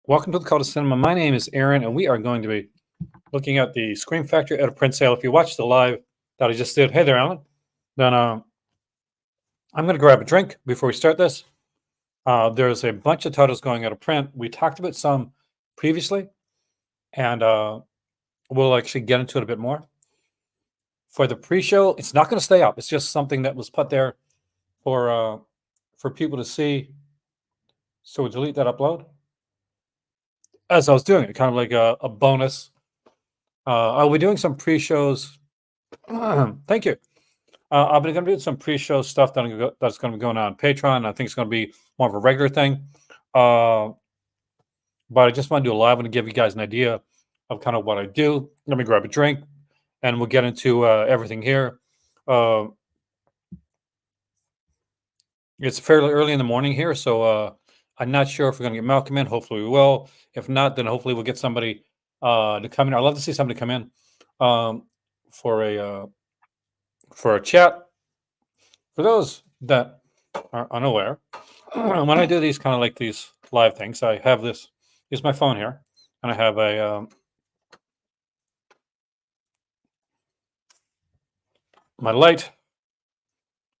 Welcome to the Call to Cinema. My name is Aaron, and we are going to be looking at the Scream Factory at a print sale. If you watched the live that I just did, hey there, Alan. Then I'm going to grab a drink before we start this. There's a bunch of titles going out of print. We talked about some previously, and we'll actually get into it a bit more. For the pre-show, it's not going to stay up. It's just something that was put there for people to see. So we'll delete that upload. As I was doing it, kind of like a bonus. I'll be doing some pre-shows. Thank you. I'll be going to do some pre-show stuff that's going to be going on Patreon. I think it's going to be more of a regular thing. But I just want to do a live one to give you guys an idea of kind of what I do. Let me grab a drink, and we'll get into everything here. It's fairly early in the morning here, so I'm not sure if we're going to get Malcolm in. Hopefully we will. If not, then hopefully we'll get somebody to come in. I'd love to see somebody come in for a chat. For those that are unaware, when I do these kind of like these live things, I have this. Here's my phone here, and I have my light,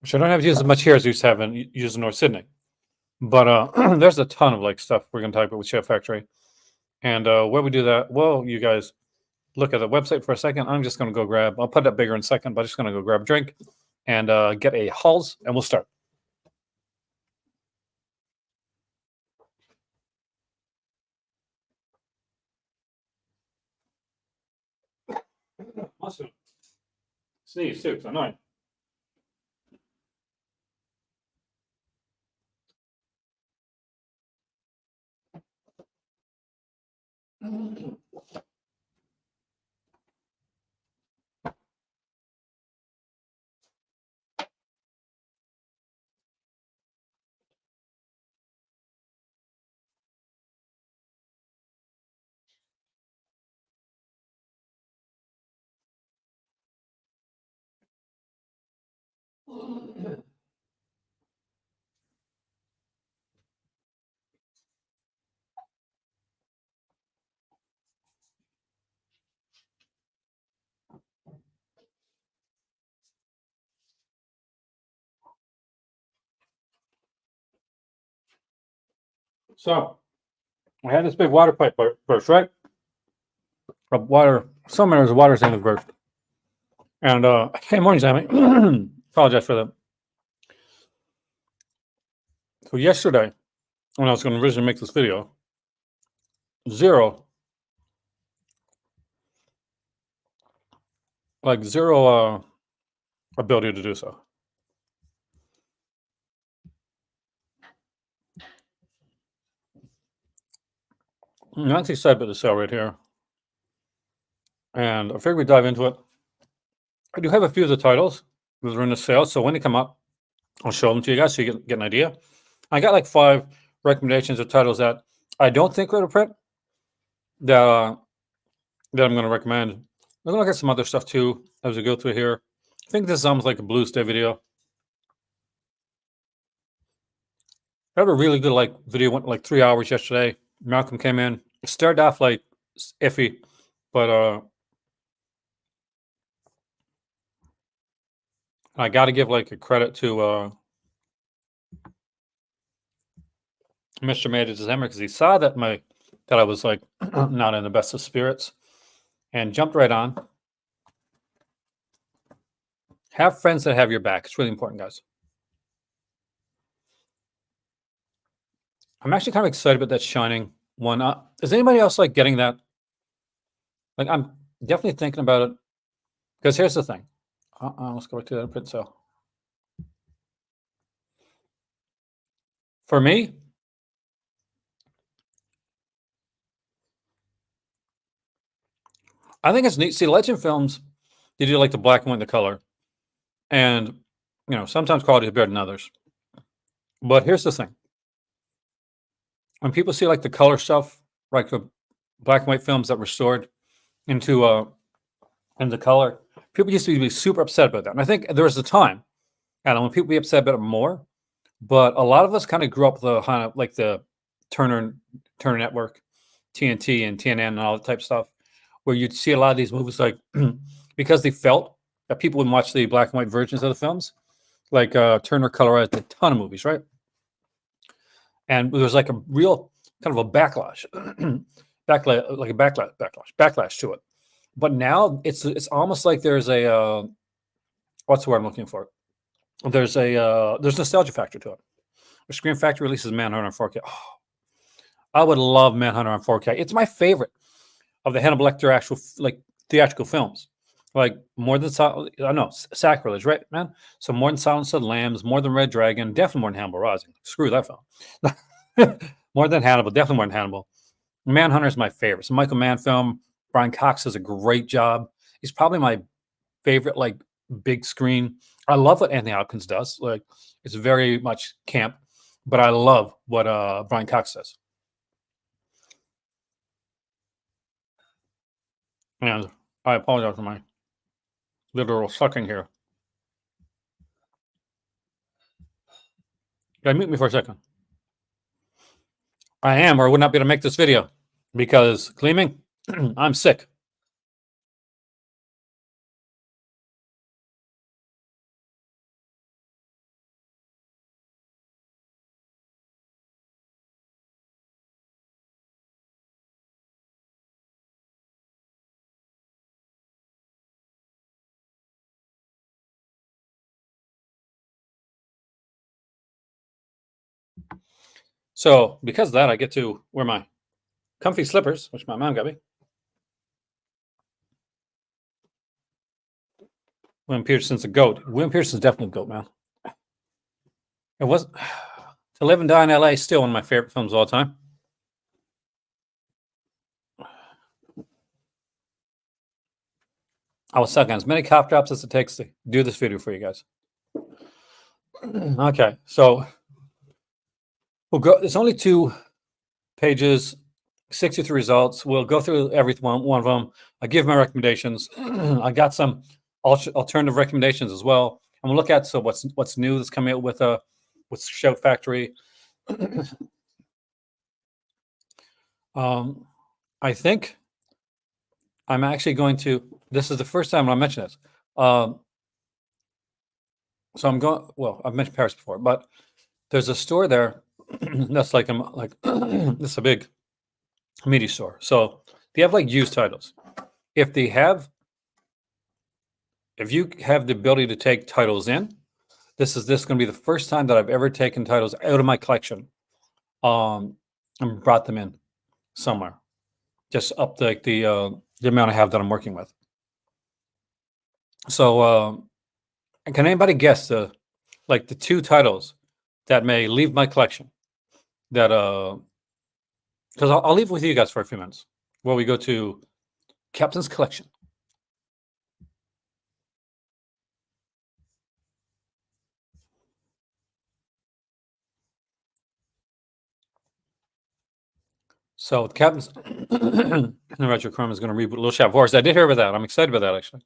which I don't have to use as much here as I used to have in North Sydney. But there's a ton of like stuff we're going to type it with Chef Factory. And where we do that, well, you guys look at the website for a second. I'm just going to go grab, I'll put it up bigger in a second, but I'm just going to go grab a drink and get a Halls, and we'll start. Awesome. Sneeze too, 'cause I know it. So I had this big water pipe burst, right? Somewhere there's a water thing that burst. And hey, morning, Sammy. Apologize for that. So yesterday, when I was going to originally make this video, zero ability to do so. I'm actually excited about the sale right here. And I figured we'd dive into it. I do have a few of the titles that are in the sale, so when they come up, I'll show them to you guys so you get an idea. I got like 5 recommendations of titles that I don't think are to print that I'm going to recommend. I'm going to look at some other stuff too as we go through here. I think this is almost like a Blues Day video. I had a really good video, went like 3 hours yesterday. Malcolm came in. It started off like iffy, but I got to give like a credit to Mr. May to December, because he saw that I was like not in the best of spirits and jumped right on. Have friends that have your back. It's really important, guys. I'm actually kind of excited about that Shining one. Is anybody else like getting that? Like, I'm definitely thinking about it, because here's the thing. Let's go back to that print sale. For me, I think it's neat. See, Legend Films, they do like the black and white and the color. And, sometimes quality is better than others. But here's the thing. When people see like the color stuff, like the black and white films that were restored into color, people used to be super upset about that. And I think there was a time, and when people be upset about it more, but a lot of us kind of grew up with the Turner Network TNT and TNN and all that type of stuff, where you'd see a lot of these movies like because they felt that people would watch the black and white versions of the films. Like Turner colorized a ton of movies, right? And there was like a real kind of a backlash, backlash to it. But now it's almost like there's a what's the word I'm looking for? There's nostalgia factor to it. The Scream Factory releases Manhunter on 4K. Oh, I would love Manhunter on 4K. It's my favorite of the Hannibal Lecter actual like theatrical films. Like more than I know sacrilege, right, man? So more than Silence of the Lambs, more than Red Dragon, definitely more than Hannibal Rising. Screw that film. More than Hannibal, definitely more than Hannibal. Manhunter is my favorite. It's a Michael Mann film. Brian Cox does a great job. He's probably my favorite, like big screen. I love what Anthony Hopkins does. Like it's very much camp, but I love what Brian Cox does. And I apologize for my literal sucking here. Can I mute me for a second? I am, or I would not be able to make this video because gleaming, I'm sick. So because of that, I get to wear my comfy slippers, which my mom got me. William Peterson's a goat. William Peterson's definitely a goat, man. It was To Live and Die in LA is still one of my favorite films of all time. I was sucking as many cough drops as it takes to do this video for you guys. Okay, so we'll go. There's only 2 pages, 63 results. We'll go through every one of them. I give my recommendations. I got some alternative recommendations as well. And we'll look at what's new that's coming out with Shout Factory. I think I'm actually going to. This is the first time I mention this. So I'm going. Well, I've mentioned Paris before, but there's a store there that's like this is a big media store. So they have like used titles. If you have the ability to take titles in, this is going to be the first time that I've ever taken titles out of my collection, and brought them in somewhere, just up the amount I have that I'm working with. So, can anybody guess the 2 titles that may leave my collection? That because I'll leave with you guys for a few minutes while we go to Captain's collection. So the Captain's the Retro Chrome is going to reboot Little Shop of Horrors. I did hear about that. I'm excited about that actually.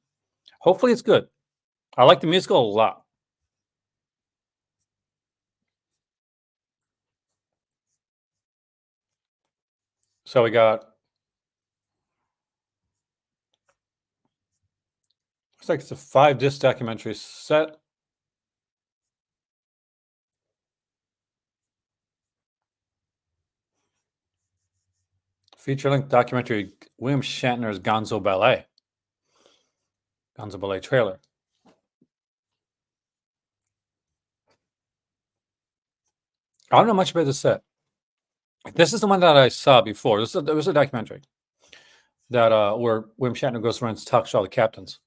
Hopefully it's good. I like the musical a lot. So we got looks like it's a 5-disc documentary set. Feature-length documentary William Shatner's Gonzo Ballet trailer. I don't know much about this set. This is the one that I saw before. There was a documentary that where William Shatner goes around to talk to all the captains,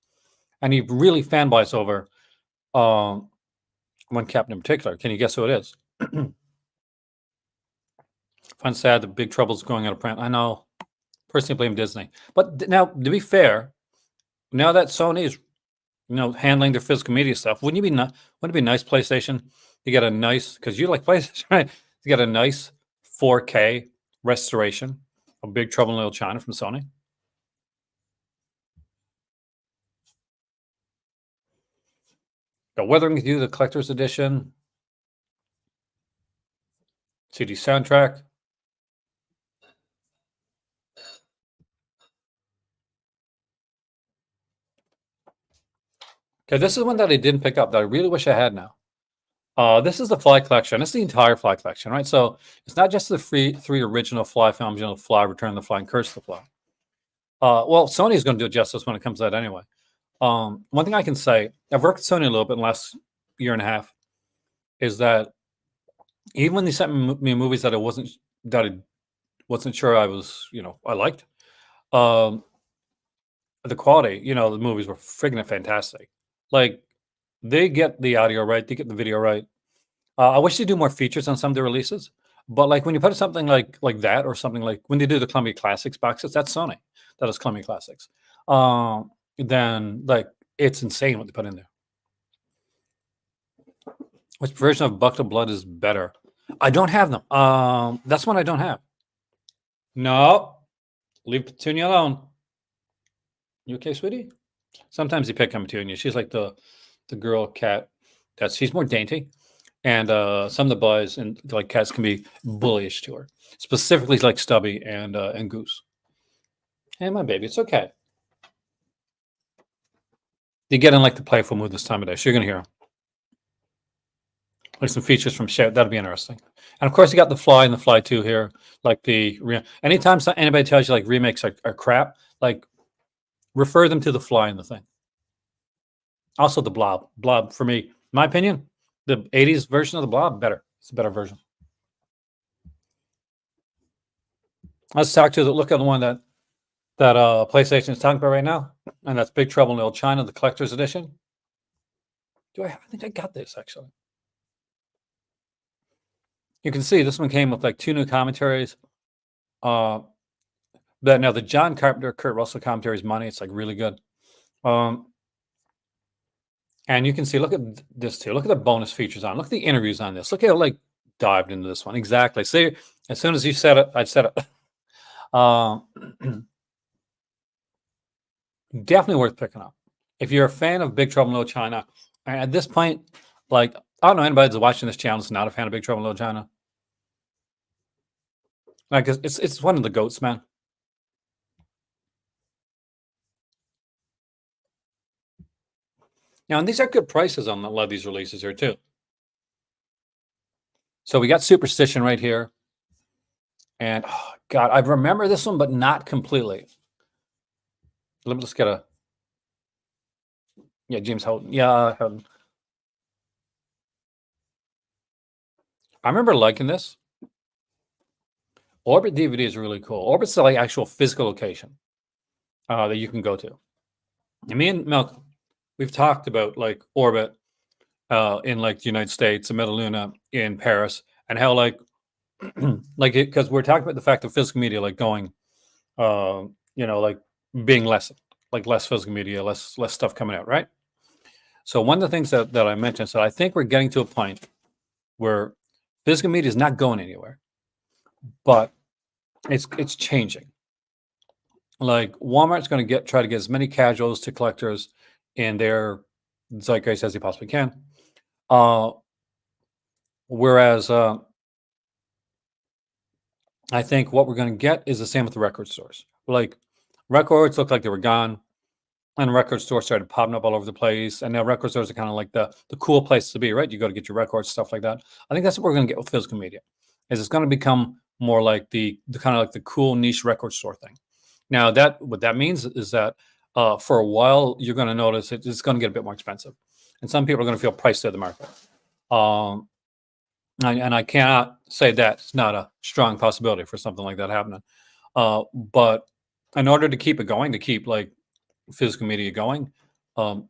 and he really fanboys over one captain in particular. Can you guess who it is? Fun, sad, the big trouble's going out of print. I know. Personally, blame Disney. But now, to be fair, now that Sony's handling their physical media stuff, wouldn't it be nice, PlayStation, to get a nice, because you like PlayStation, right? To get a nice 4K restoration of Big Trouble in Little China from Sony. Got Weathering with You, the collector's edition, CD soundtrack. Okay, this is one that I didn't pick up that I really wish I had now. This is the Fly collection. It's the entire Fly collection, right? So it's not just the three original Fly films, Fly, Return of the Fly, and Curse of the Fly. Well, Sony's going to do it justice when it comes out anyway. One thing I can say, I've worked with Sony a little bit in the last year and a half, is that even when they sent me movies that I wasn't sure I was, I liked, um, the quality, the movies were friggin' fantastic. Like they get the audio right, they get the video right. I wish they do more features on some of the releases, but like when you put something like that, or something like when they do the Columbia Classics boxes, that's Sony. That is Columbia Classics. Then like it's insane what they put in there. Which version of Bucket of Blood is better? I don't have them. That's one I don't have. No, leave Petunia alone. You okay, sweetie? Sometimes you pick on Petunia. She's like the girl cat. She's more dainty, and some of the boys and like cats can be bullyish to her. Specifically, like Stubby and Goose. Hey, my baby, it's okay. You get in like the playful mood this time of day, so you're gonna hear like some features from Share. That'll be interesting. And of course, you got the Fly and the Fly 2 here. Like anytime anybody tells you like remakes are crap, like refer them to the Fly and the Thing. Also, the Blob. Blob, for me, my opinion, the 80s version of the Blob, better. It's a better version. Let's look at the one that PlayStation is talking about right now, and that's Big Trouble in Little China, the collector's edition. I think I got this actually. You can see this one came with like 2 new commentaries. But now the John Carpenter, Kurt Russell commentary is money. It's like really good. And you can see, look at this too. Look at the bonus features on. Look at the interviews on this. Look at how like dived into this one. Exactly. See, as soon as you said it, I said it. Definitely worth picking up. If you're a fan of Big Trouble in Little China, and at this point, like I don't know anybody that's watching this channel that's not a fan of Big Trouble in Little China. Like it's one of the goats, man. Now, and these are good prices on a lot of these releases here too. So we got Superstition right here. And oh God, I remember this one, but not completely. Let me just get James Houghton. Yeah, Houghton. I remember liking this. Orbit DVD is really cool. Orbit's like actual physical location that you can go to. And me and Malcolm, we've talked about like Orbit in like the United States, and Metaluna in Paris, and how like because we're talking about the fact of physical media like going, like being less physical media, less stuff coming out, right? So one of the things that I mentioned, so I think we're getting to a point where physical media is not going anywhere, but it's changing. Like Walmart's going to try to get as many casuals to collectors in their zeitgeist as they possibly can. Whereas I think what we're going to get is the same with the record stores. Like records looked like they were gone, and record stores started popping up all over the place. And now record stores are kind of like the cool place to be, right? You go to get your records, stuff like that. I think that's what we're going to get with physical media. Is it's going to become more like the kind of like the cool niche record store thing. Now what that means is that for a while you're going to notice it's going to get a bit more expensive, and some people are going to feel priced out of the market. And I cannot say that's not a strong possibility for something like that happening. But in order to keep it going, to keep like physical media going, they're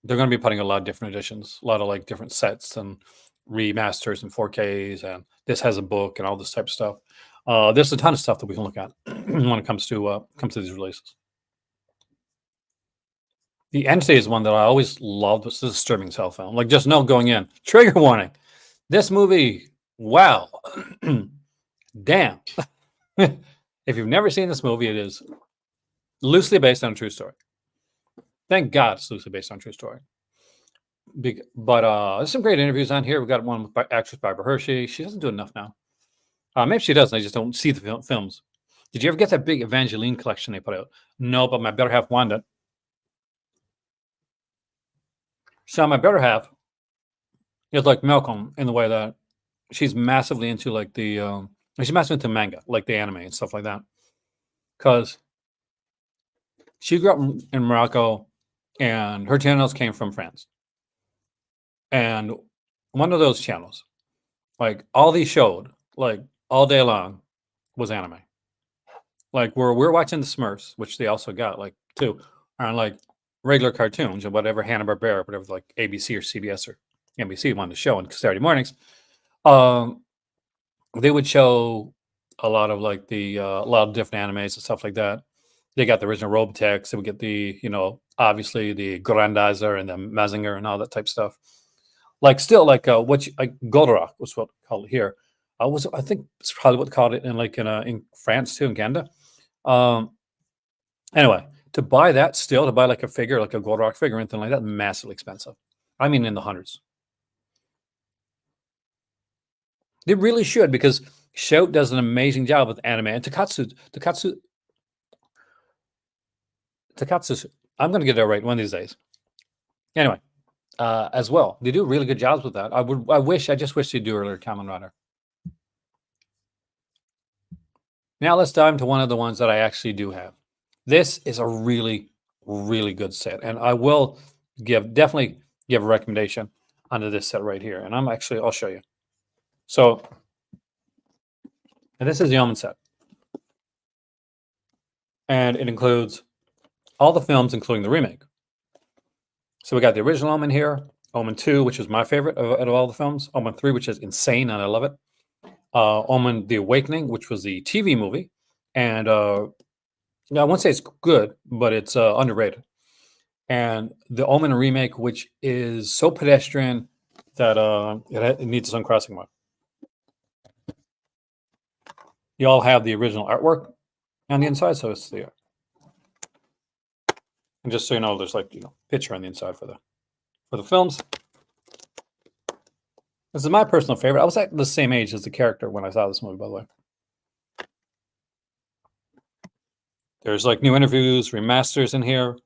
going to be putting a lot of different editions, a lot of like different sets and remasters and 4Ks, and this has a book and all this type of stuff. There's a ton of stuff that we can look at when it comes to these releases. The Entity is one that I always loved. It's a disturbing cell film. Like just no going in. Trigger warning. This movie, wow. Damn. If you've never seen this movie, it is loosely based on a true story. Thank God it's loosely based on a true story. But there's some great interviews on here. We got one with actress Barbara Hershey. She doesn't do enough now. Maybe she does. I just don't see the films. Did you ever get that big Evangeline collection they put out? No, but my better half wanted it. So my better half is like Malcolm in the way that she's massively into like she's massively into manga, like the anime and stuff like that. Because she grew up in Morocco, and her channels came from France. And one of those channels, like all these showed, like all day long, was anime. Like we're watching the Smurfs, which they also got like too, on like regular cartoons or whatever Hanna Barbera, whatever like ABC or CBS or NBC wanted to show on Saturday mornings. Um, they would show a lot of like a lot of different animes and stuff like that. They got the original Robotech. They would get obviously the Grandizer and the Mazinger and all that type stuff. Like still like Goldorak was what we called it here. I think it's probably what they called it in France too, in Canada. Um, anyway, to buy like a figure, like a Goldorak figure, or anything like that, massively expensive. I mean, in the hundreds. They really should, because Shout does an amazing job with anime, and Takatsu. I'm going to get it right one of these days. Anyway, as well, they do really good jobs with that. I just wish they'd do earlier Kamen Rider. Now let's dive into one of the ones that I actually do have. This is a really, really good set, and I will definitely give a recommendation under this set right here. And I'll show you. So, and this is the Omen set, and it includes all the films, including the remake. So we got the original Omen here, Omen 2, which is my favorite out of all the films, Omen 3, which is insane, and I love it. Omen: The Awakening, which was the TV movie, and I won't say it's good, but it's underrated. And the Omen remake, which is so pedestrian that it needs its own crossing mark. You all have the original artwork on the inside, so it's the. And just so you know, there's picture on the inside for the films. This is my personal favorite. I was at the same age as the character when I saw this movie, by the way. There's like new interviews, remasters in here.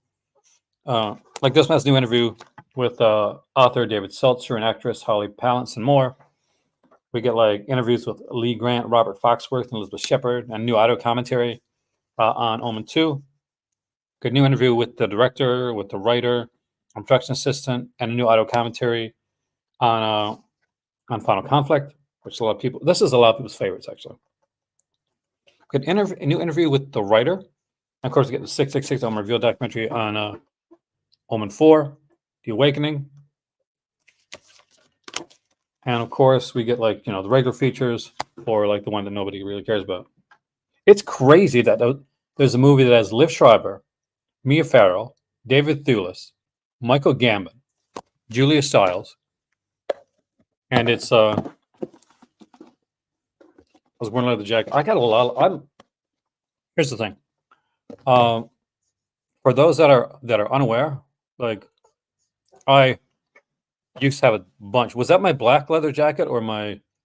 Like this has new interview with author David Seltzer and actress Holly Palance and more. We get like interviews with Lee Grant, Robert Foxworth, and Elizabeth Shepard, and new audio commentary on Omen 2. Good new interview with the director, with the writer, production assistant, and a new audio commentary on Final Conflict, which this is a lot of people's favorites, actually. Good a new interview with the writer. And of course, we get the 666 Omen Reveal documentary on Omen 4, The Awakening. And of course, we get the regular features, or like the one that nobody really cares about. It's crazy that there's a movie that has Liv Schreiber, Mia Farrow, David Thewlis, Michael Gambon, Julia Stiles, and it's I was wearing leather jacket. I got a lot. Here's the thing. For those that are unaware, like I used to have a bunch. Was that my black leather jacket or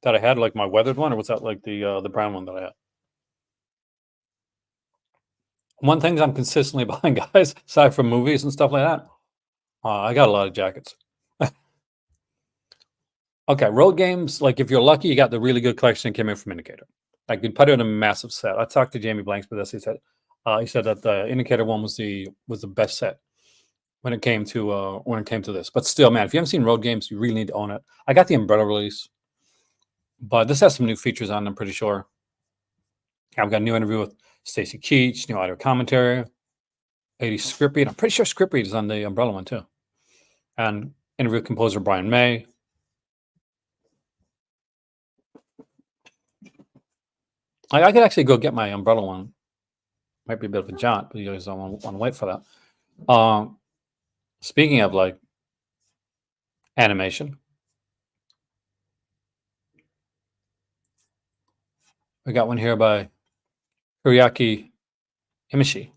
that I had, like my weathered one, or was that like the brown one that I had? One thing I'm consistently buying, guys, aside from movies and stuff like that, I got a lot of jackets. Okay, road games, like if you're lucky, you got the really good collection that came in from Indicator. Like you'd put it in a massive set. I talked to Jamie Blanks for this. He said that the Indicator one was the best set when it came to this. But still, man, if you haven't seen road games, you really need to own it. I got the Umbrella release, but this has some new features on it, I'm pretty sure. I've got a new interview with Stacy Keach, new audio commentary, 80 script read. I'm pretty sure script read is on the Umbrella one too. And interview with composer Brian May. I could actually go get my Umbrella one. Might be a bit of a jaunt, but you guys don't want to wait for that. Speaking of like animation, we got one here by Hiroyaki Amashi.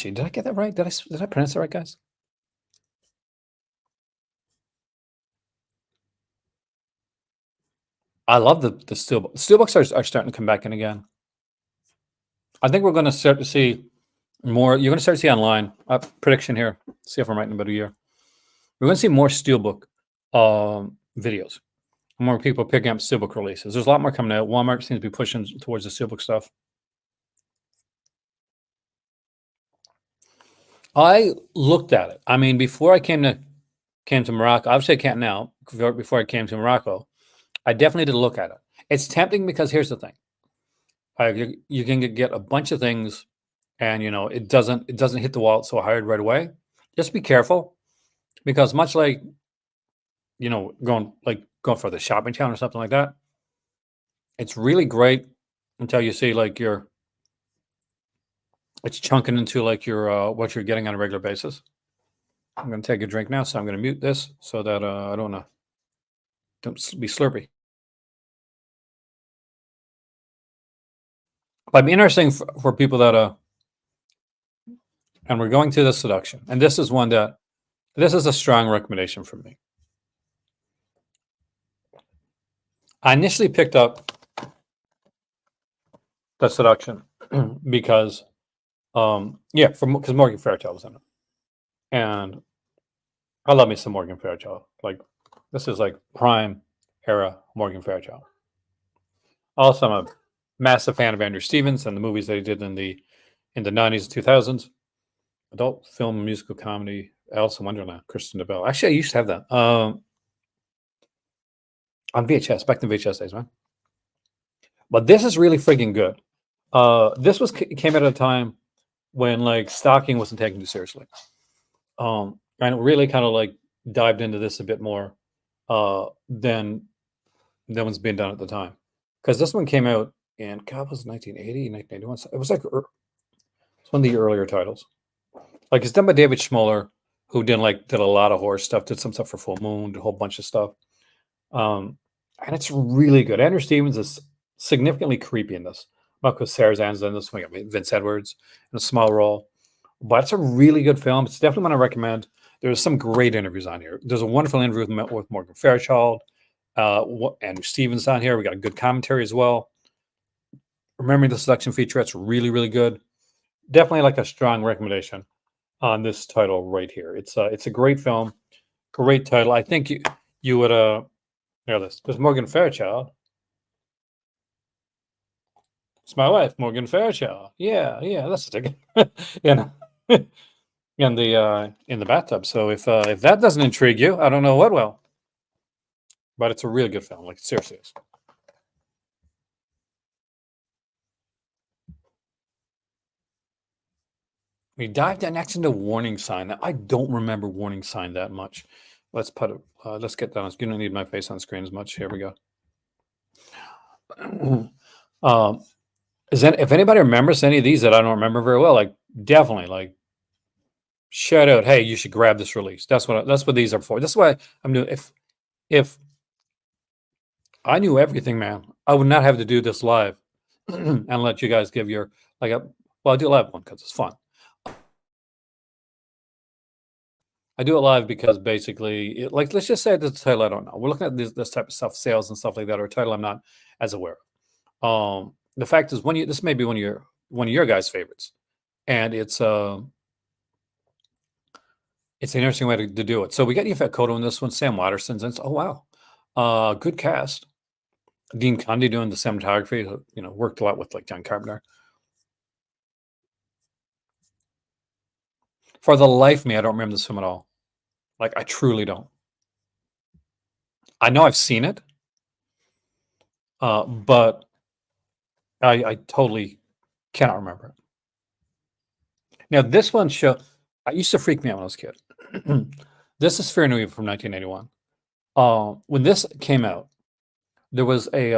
Did I get that right? Did I pronounce it right, guys? I love the steelbook. Steelbooks are starting to come back in again. I think we're going to start to see more. You're going to start to see online prediction here. See if I'm right in about a year. We're going to see more Steelbook videos. More people picking up Steelbook releases. There's a lot more coming out. Walmart seems to be pushing towards the Steelbook stuff. I looked at it. I mean, before I came to Morocco, obviously I can't now. Before I came to Morocco, I definitely did look at it. It's tempting because here's the thing: you can get a bunch of things, and it doesn't hit the wallet so hard right away. Just be careful, because much like going for the shopping town or something like that, it's really great until you see like it's chunking into like your what you're getting on a regular basis. I'm going to take a drink now, so I'm going to mute this so that I don't be slurpy. But interesting for people that and we're going to the seduction, and this is one that this is a strong recommendation from me. I initially picked up the seduction because because Morgan Fairchild was in it, and I love me some Morgan Fairchild. Like, this is like prime era Morgan Fairchild. Also, I'm a massive fan of Andrew Stevens and the movies that he did in the 90s and 2000s. Adult film, musical comedy, Alice in Wonderland, Kristen DeBell. Actually, I used to have that on VHS, back in the VHS days, man. But this is really freaking good. This came at a time when like stocking wasn't taken too seriously. And it really kind of like dived into this a bit more than was being done at the time. Because this one came out in, God, was 1980, 1981. It was like it's one of the earlier titles. Like, it's done by David Schmoller, who did a lot of horror stuff, did some stuff for Full Moon, did a whole bunch of stuff. And it's really good. Andrew Stevens is significantly creepy in this. Marco Sarazan's in this one. I mean, Vince Edwards in a small role. But it's a really good film. It's definitely one I recommend. There's some great interviews on here. There's a wonderful interview with Morgan Fairchild. Andrew Stevens on here. We got a good commentary as well. Remembering the Seduction featurette's really, really good. Definitely like a strong recommendation on this title right here. It's a great film, great title. I think you would this because Morgan Fairchild. It's my wife, Morgan Fairchild. Yeah, that's a ticket. in the bathtub. So if that doesn't intrigue you, I don't know what will. But it's a really good film. Like, seriously is. We dived next into Warning Sign. Now, I don't remember Warning Sign that much. Let's put it. Let's get down. You don't need my face on screen as much. Here we go. If anybody remembers any of these that I don't remember very well, like, definitely like shout out. Hey, you should grab this release. That's what these are for. That's why I'm doing. If I knew everything, man, I would not have to do this live and let you guys give your I do a live one because it's fun. I do it live because basically, let's just say this title I don't know. We're looking at this type of stuff, sales and stuff like that, or a title I'm not as aware of. The fact is, this may be one of your guys' favorites, and it's an interesting way to do it. So we got Yvette Koto in this one, Sam Watterson's in it. Oh wow, good cast. Dean Cundey doing the cinematography. Worked a lot with like John Carpenter. For the life of me, I don't remember this film at all. Like, I truly don't. I know I've seen it, but I totally cannot remember it. Now, this one I used to freak me out when I was a kid. This is Fear No Evil from 1981. When this came out, there was a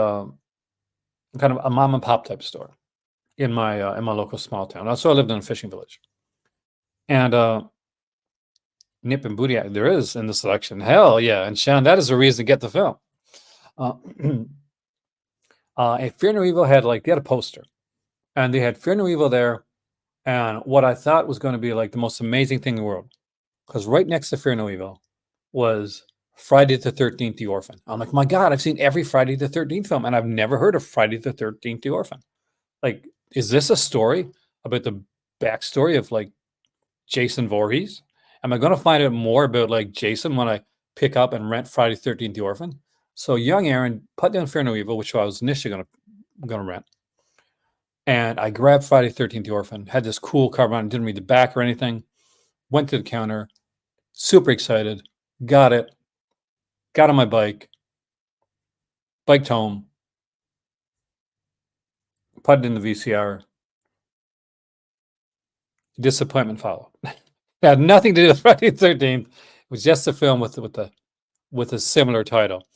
kind of a mom and pop type store in my local small town. Also, I lived in a fishing village. And Nip and Booty, there is in the selection. Hell yeah. And Sean, that is the reason to get the film. And Fear No Evil they had a poster. And they had Fear No Evil there. And what I thought was going to be like the most amazing thing in the world. Because right next to Fear No Evil was Friday the 13th, The Orphan. I'm like, my God, I've seen every Friday the 13th film. And I've never heard of Friday the 13th, The Orphan. Like, is this a story about the backstory of like Jason Voorhees Am I going to find out more about like Jason when I pick up and rent Friday 13th The Orphan? So young Aaron put down Fear No Evil, which I was initially going to rent. And I grabbed Friday 13th The Orphan, had this cool cover on, didn't read the back or anything. Went to the counter, super excited, got it, got on my bike, biked home, put it in the VCR. Disappointment followed. It had nothing to do with Friday the 13th. It was just a film with a similar title.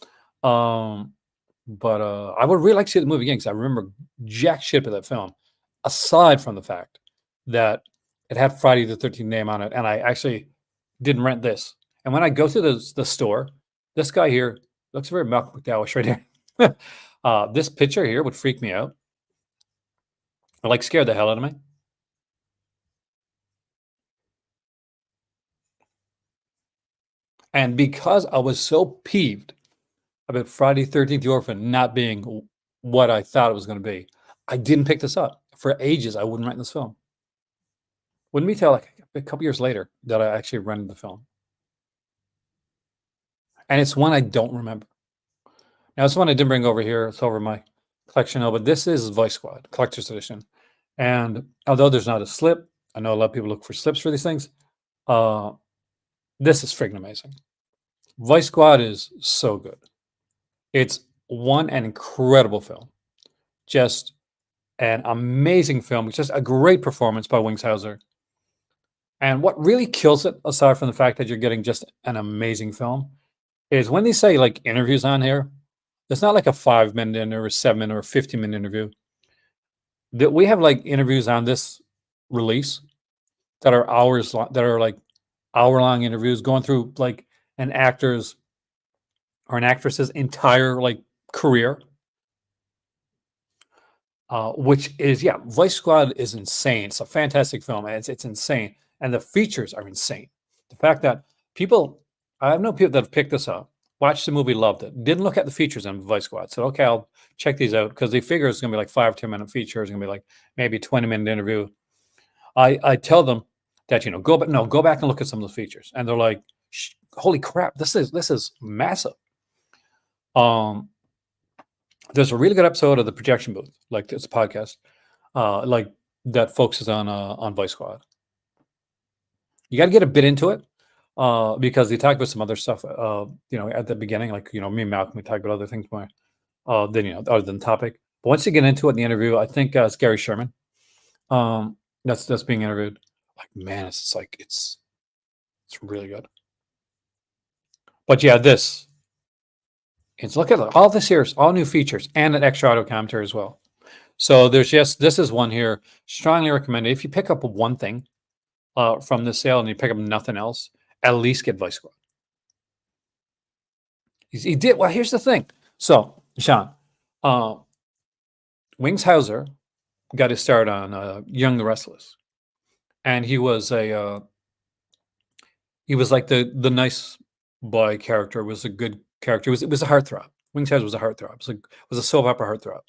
But I would really like to see the movie again because I remember jack shit about that film, aside from the fact that it had Friday the 13th name on it, and I actually didn't rent this. And when I go to the store, this guy here looks very Malcolm McDowell right here. This picture here would freak me out. Or like scared the hell out of me. And because I was so peeved about Friday 13th The Orphan not being what I thought it was going to be, I didn't pick this up. For ages, I wouldn't rent this film. Wouldn't be till like a couple years later that I actually rented the film. And it's one I don't remember. Now, this one I didn't bring over here. It's over my collection now, but this is Vice Squad, collector's edition. And although there's not a slip, I know a lot of people look for slips for these things. This is friggin' amazing. Vice Squad is so good. It's an incredible film. Just an amazing film. It's just a great performance by Wings Hauser. And what really kills it, aside from the fact that you're getting just an amazing film, is when they say like interviews on here, it's not like a 5-minute interview or a 7-minute or a 15-minute interview. That we have like interviews on this release that are hours long, that are like hour-long interviews going through like an actor's or an actress's entire like career. Which is, yeah, Vice Squad is insane. It's a fantastic film, and it's insane, and the features are insane. The fact that people, I know people that have picked this up, watched the movie, loved it, didn't look at the features on Vice Squad, said, "Okay, I'll check these out," because they figure it's going to be like 5 or 10-minute feature, it's going to be like maybe 20-minute interview. I tell them that go back and look at some of the features, and they're like, "Holy crap, this is massive." There's a really good episode of the Projection Booth, like it's a podcast, like that focuses on Vice Squad. You got to get a bit into it because they talk about some other stuff. At the beginning, like me and Malcolm, we talk about other things more than other than the topic. But once you get into it in the interview, I think it's Gary Sherman. That's being interviewed. Like, man, it's really good. But yeah, it's look at all this here, all new features and an extra audio commentary as well. So this is one here. Strongly recommended. If you pick up one thing from this sale and you pick up nothing else, at least get Vice Squad. He did well. Here's the thing. So Sean, Wings Hauser got his start on Young the Restless, and he was like the nice boy character. Was a good character. It was a heartthrob. Wings Hauser was a heartthrob. It was a soap opera heartthrob.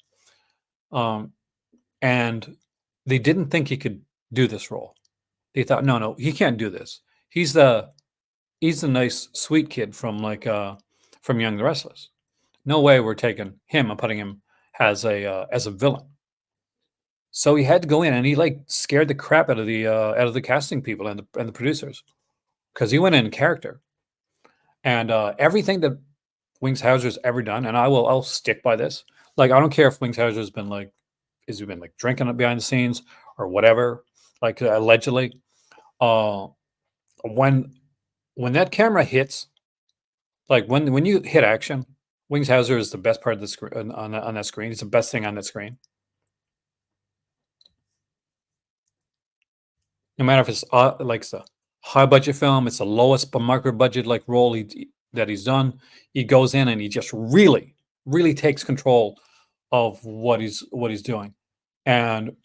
And they didn't think he could do this role. They thought, no, he can't do this. He's the nice, sweet kid from Young the Restless. No way we're taking him and putting him as a villain. So he had to go in, and he like scared the crap out of the casting people and the producers, because he went in character. And everything that Wings Hauser's ever done, and I'll stick by this. Like, I don't care if Wings Hauser's been like, has he been like drinking it behind the scenes or whatever, like allegedly. When that camera hits, like when you hit action, Wings Hauser is the best part of the screen on that screen. It's the best thing on that screen. No matter if it's like it's a high budget film, it's the lowest market budget like role that he's done. He goes in and he just really, really takes control of what he's doing. And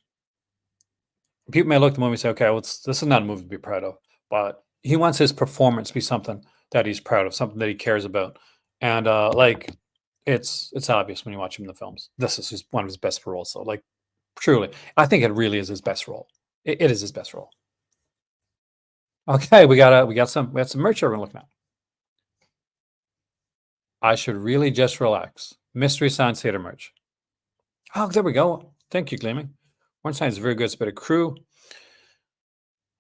people may look at the movie and say, "Okay, well, this is not a movie to be proud of," but he wants his performance to be something that he's proud of, something that he cares about. And it's obvious when you watch him in the films. This is one of his best roles. So, like, truly, I think it really is his best role. It is his best role. Okay, we got some merch we're looking at. I should really just relax. Mystery Science Theater merch. Oh, there we go. Thank you, Gleaming. One science is very good. It's a bit of crew.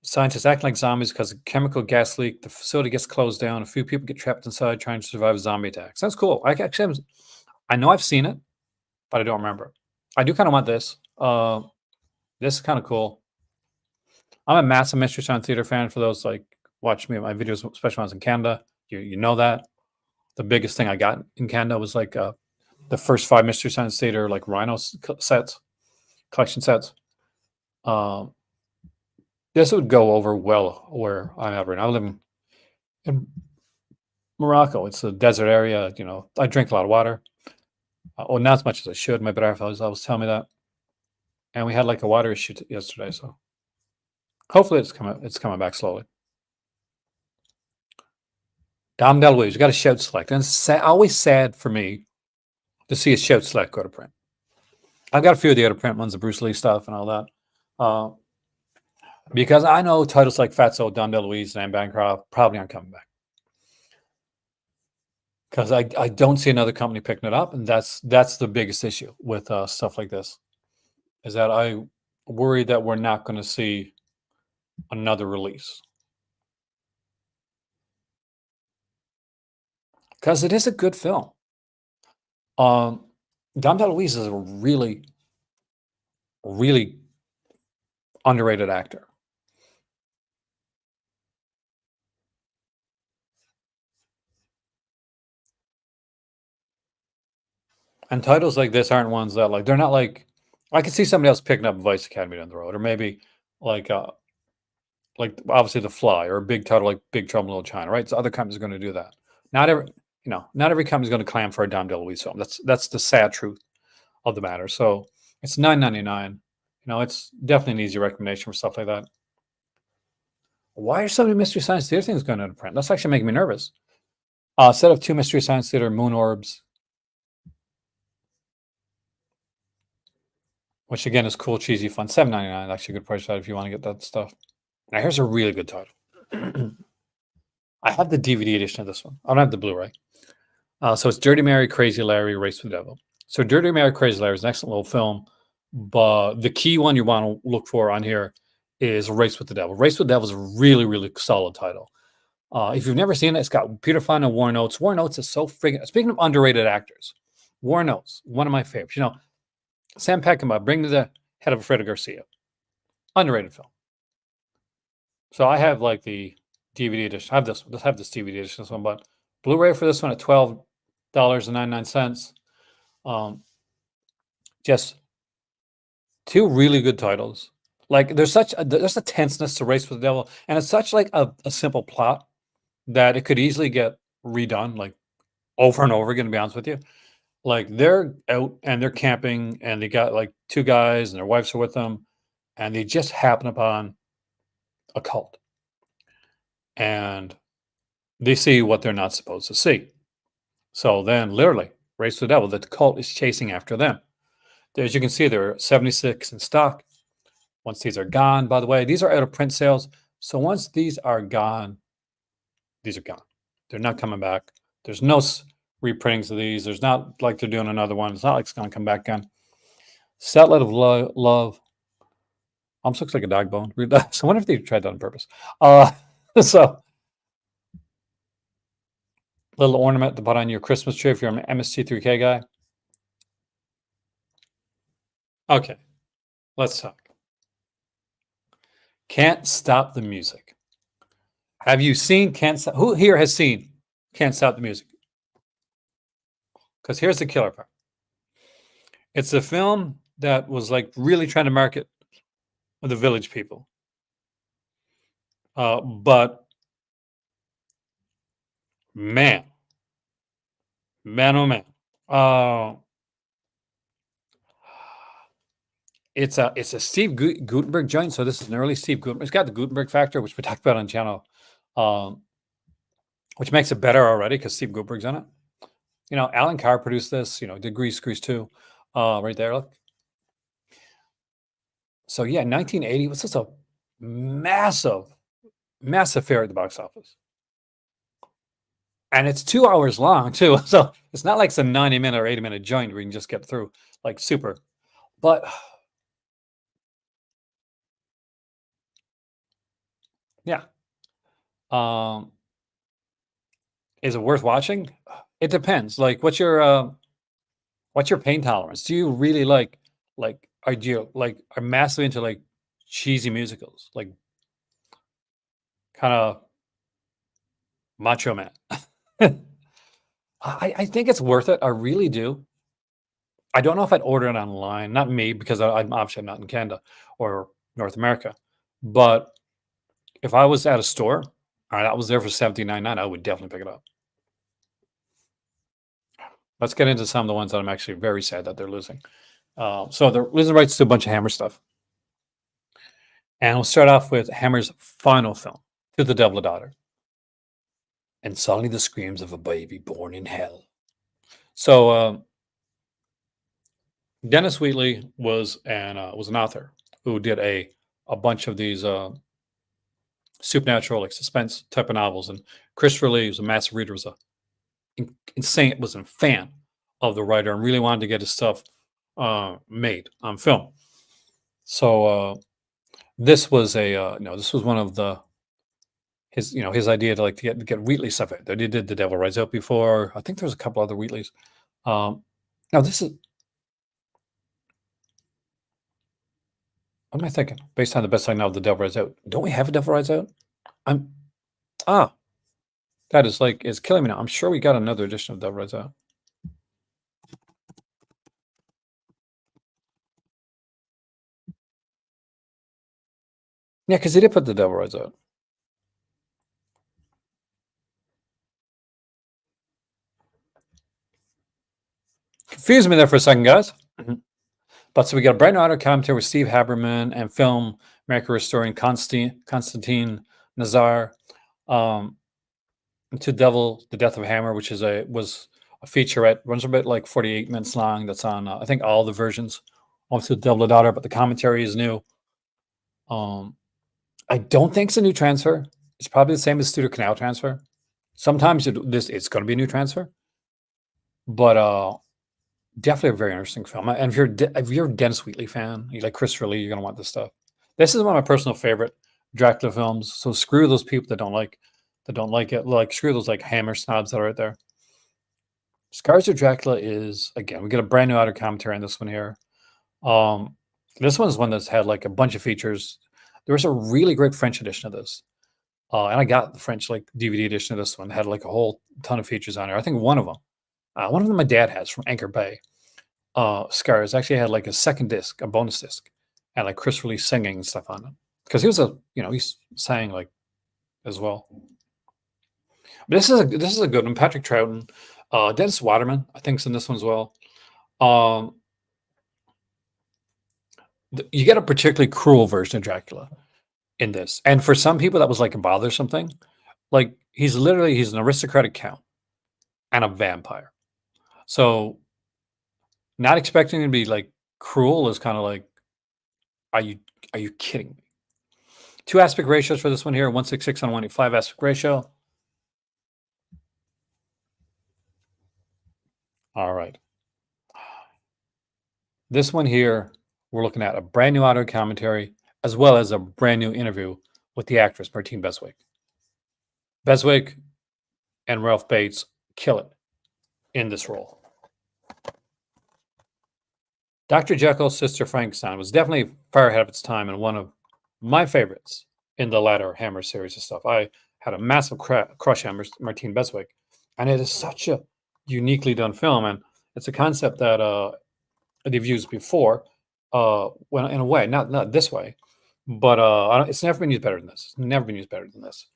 Scientists act like zombies because of chemical gas leak. The facility gets closed down. A few people get trapped inside trying to survive a zombie attack. Sounds cool. I know I've seen it, but I don't remember. I do kind of want this. This is kind of cool. I'm a massive Mystery Science Theater fan. For those like watch me my videos, especially when I was in Canada, you know that the biggest thing I got in Canada was like the first 5 Mystery Science Theater like Rhino sets, collection sets. Um, this would go over well where I'm at right now. I live in Morocco. It's a desert area. You know, I drink a lot of water. Well, not as much as I should. My better half always telling me that. And we had like a water issue yesterday, so hopefully it's coming back slowly. Dom DeLuise, we got a shout select, and it's always sad for me to see a shout select go to print. I've got a few of the other print ones, the Bruce Lee stuff and all that, because I know titles like Fatso, Dom DeLuise, and Anne Bancroft probably aren't coming back. Because I don't see another company picking it up, and that's the biggest issue with stuff like this, is that I worry that we're not going to see another release. Because it is a good film. Dom DeLuise is a really, really underrated actor. And titles like this aren't ones that like they're not like I could see somebody else picking up Vice Academy down the road, or maybe like obviously The Fly or a big title like Big Trouble in Little China, right? So other companies are going to do that. Not every not every company is going to clam for a Dom DeLuise film. That's the sad truth of the matter. So it's $9.99. It's definitely an easy recommendation for stuff like that. Why are so many Mystery Science Theater things going out of print? That's actually making me nervous. Set of 2 Mystery Science Theater Moon Orbs, which again is cool, cheesy, fun. $7.99. Actually, a good price for that if you want to get that stuff. Now here's a really good title. I have the DVD edition of this one. I don't have the Blu-ray. So it's Dirty Mary, Crazy Larry, Race with the Devil. So Dirty Mary, Crazy Larry is an excellent little film, but the key one you want to look for on here is Race with the Devil. Race with the Devil is a really, really solid title. If you've never seen it, it's got Peter Fonda and Warren Oates. Warren Oates is so freaking. Speaking of underrated actors, Warren Oates, one of my favorites. Sam Peckinpah, Bring to the Head of Alfredo Garcia, underrated film. So I have like the DVD edition. I have this one. Let's have this DVD edition. This one, but Blu-ray for this one at $12.99. Just 2 really good titles. Like there's a tenseness to Race with the Devil, and it's such like a simple plot that it could easily get redone like over and over again. To be honest with you, like they're out and they're camping, and they got like 2 guys and their wives are with them, and they just happen upon a cult, and they see what they're not supposed to see. So then, literally, Race to the Devil, the cult is chasing after them. As you can see, there are 76 in stock. Once these are gone, by the way, these are out of print sales. So once these are gone, these are gone. They're not coming back. There's no reprintings of these. There's not like they're doing another one. It's not like it's going to come back again. Satellite of Love. Almost looks like a dog bone. So I wonder if they tried that on purpose. So little ornament to put on your Christmas tree if you're an MST3K guy. Okay, let's talk. Can't Stop the Music. Have you seen Can't Stop? Who here has seen Can't Stop the Music? Because here's the killer part. It's a film that was like really trying to market the Village People. But man, oh man. It's a Steve Gutenberg joint. So this is an early Steve Gutenberg. It's got the Gutenberg factor, which we talked about on channel, which makes it better already because Steve Gutenberg's on it. Alan Carr produced this. Did Grease too, right there. Look. So yeah, 1980 was just a massive, massive fair at the box office. And it's 2 hours long too. So it's not like it's a 90-minute or 80-minute joint where you can just get through like super. But yeah. Um, is it worth watching? It depends. Like what's your pain tolerance? Do you really are you like are massively into like cheesy musicals? Like kind of Macho Man. I think it's worth it. I really do. I don't know if I'd order it online. Not me, because I'm obviously not in Canada or North America. But if I was at a store and I was there for 17.99, I would definitely pick it up. Let's get into some of the ones that I'm actually very sad that they're losing. So they're losing rights to a bunch of Hammer stuff. And we'll start off with Hammer's final film, To the Devil a Daughter. And suddenly the screams of a baby born in hell. So Dennis Wheatley was an author who did a bunch of these supernatural, like suspense type of novels. And Christopher Lee was a massive reader, was a fan of the writer and really wanted to get his stuff made on film. So this was this was one of his idea to get Wheatley stuff out. They did The Devil Rides Out before. I think there's a couple other Wheatleys. Now this is, what am I thinking? Based on the best I know, The Devil Rides Out. Don't we have a Devil Rides Out? I'm that is killing me now. I'm sure we got another edition of Devil Rides Out. Yeah, because he did put The Devil Rides Out. Confused me there for a second, guys. But so we got a brand new audio commentary with Steve Haberman and filmmaker historian Constantine Nazar. To Devil, The Death of Hammer, which was a featurette, runs about like 48 minutes long. That's on I think all the versions of To the Devil a Daughter, but the commentary is new. I don't think it's a new transfer. It's probably the same as Studio Canal transfer. Sometimes it's going to be a new transfer, but definitely a very interesting film. And if you're a Dennis Wheatley fan, you like Christopher Lee, you're going to want this stuff. This is one of my personal favorite Dracula films. So screw those people that don't like it. Like screw those like Hammer snobs that are out there. Scars of Dracula is, again, we get a brand new audio commentary on this one here. This one's one that's had like a bunch of features. There was a really great French edition of this. And I got the French like DVD edition of this one. It had like a whole ton of features on there. I think one of them my dad has from Anchor Bay. Scars actually had like a second disc, a bonus disc, and like Chris Lee singing and stuff on it. Because he was he's sang like as well. But this is a good one. Patrick Troughton, Dennis Waterman, I think, is in this one as well. You get a particularly cruel version of Dracula in this, and for some people that was like a bothersome thing. Like he's an aristocratic count and a vampire. So not expecting him to be like cruel is kind of like, are you kidding me? 2 aspect ratios for this one here, 166 on 185 aspect ratio. All right. This one here, we're looking at a brand new audio commentary as well as a brand new interview with the actress Martine Beswick. Beswick and Ralph Bates kill it in this role. Dr. Jekyll's Sister Frankenstein was definitely far ahead of its time and one of my favorites in the latter Hammer series of stuff. I had a massive crush on Martine Beswick, and it is such a uniquely done film, and it's a concept that they've used before, well, in a way, not this way, but it's never been used better than this. It's never been used better than this.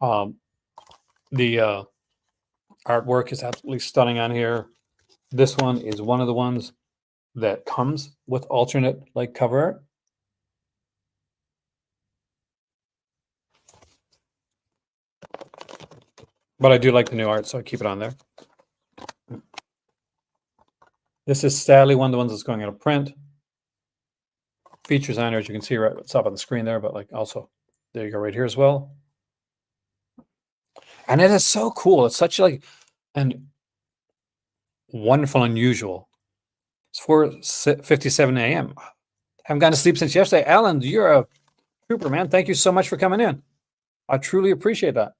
The artwork is absolutely stunning on here. This one is one of the ones that comes with alternate like cover art. But I do like the new art, so I keep it on there. This is sadly one of the ones that's going out of print. Features on here, as you can see, right, what's up on the screen there, but like also, there you go, right here as well. And it is so cool. It's such like an wonderful, unusual. It's 4:57 a.m. Haven't gotten to sleep since yesterday. Alan, you're a trooper, man. Thank you so much for coming in. I truly appreciate that.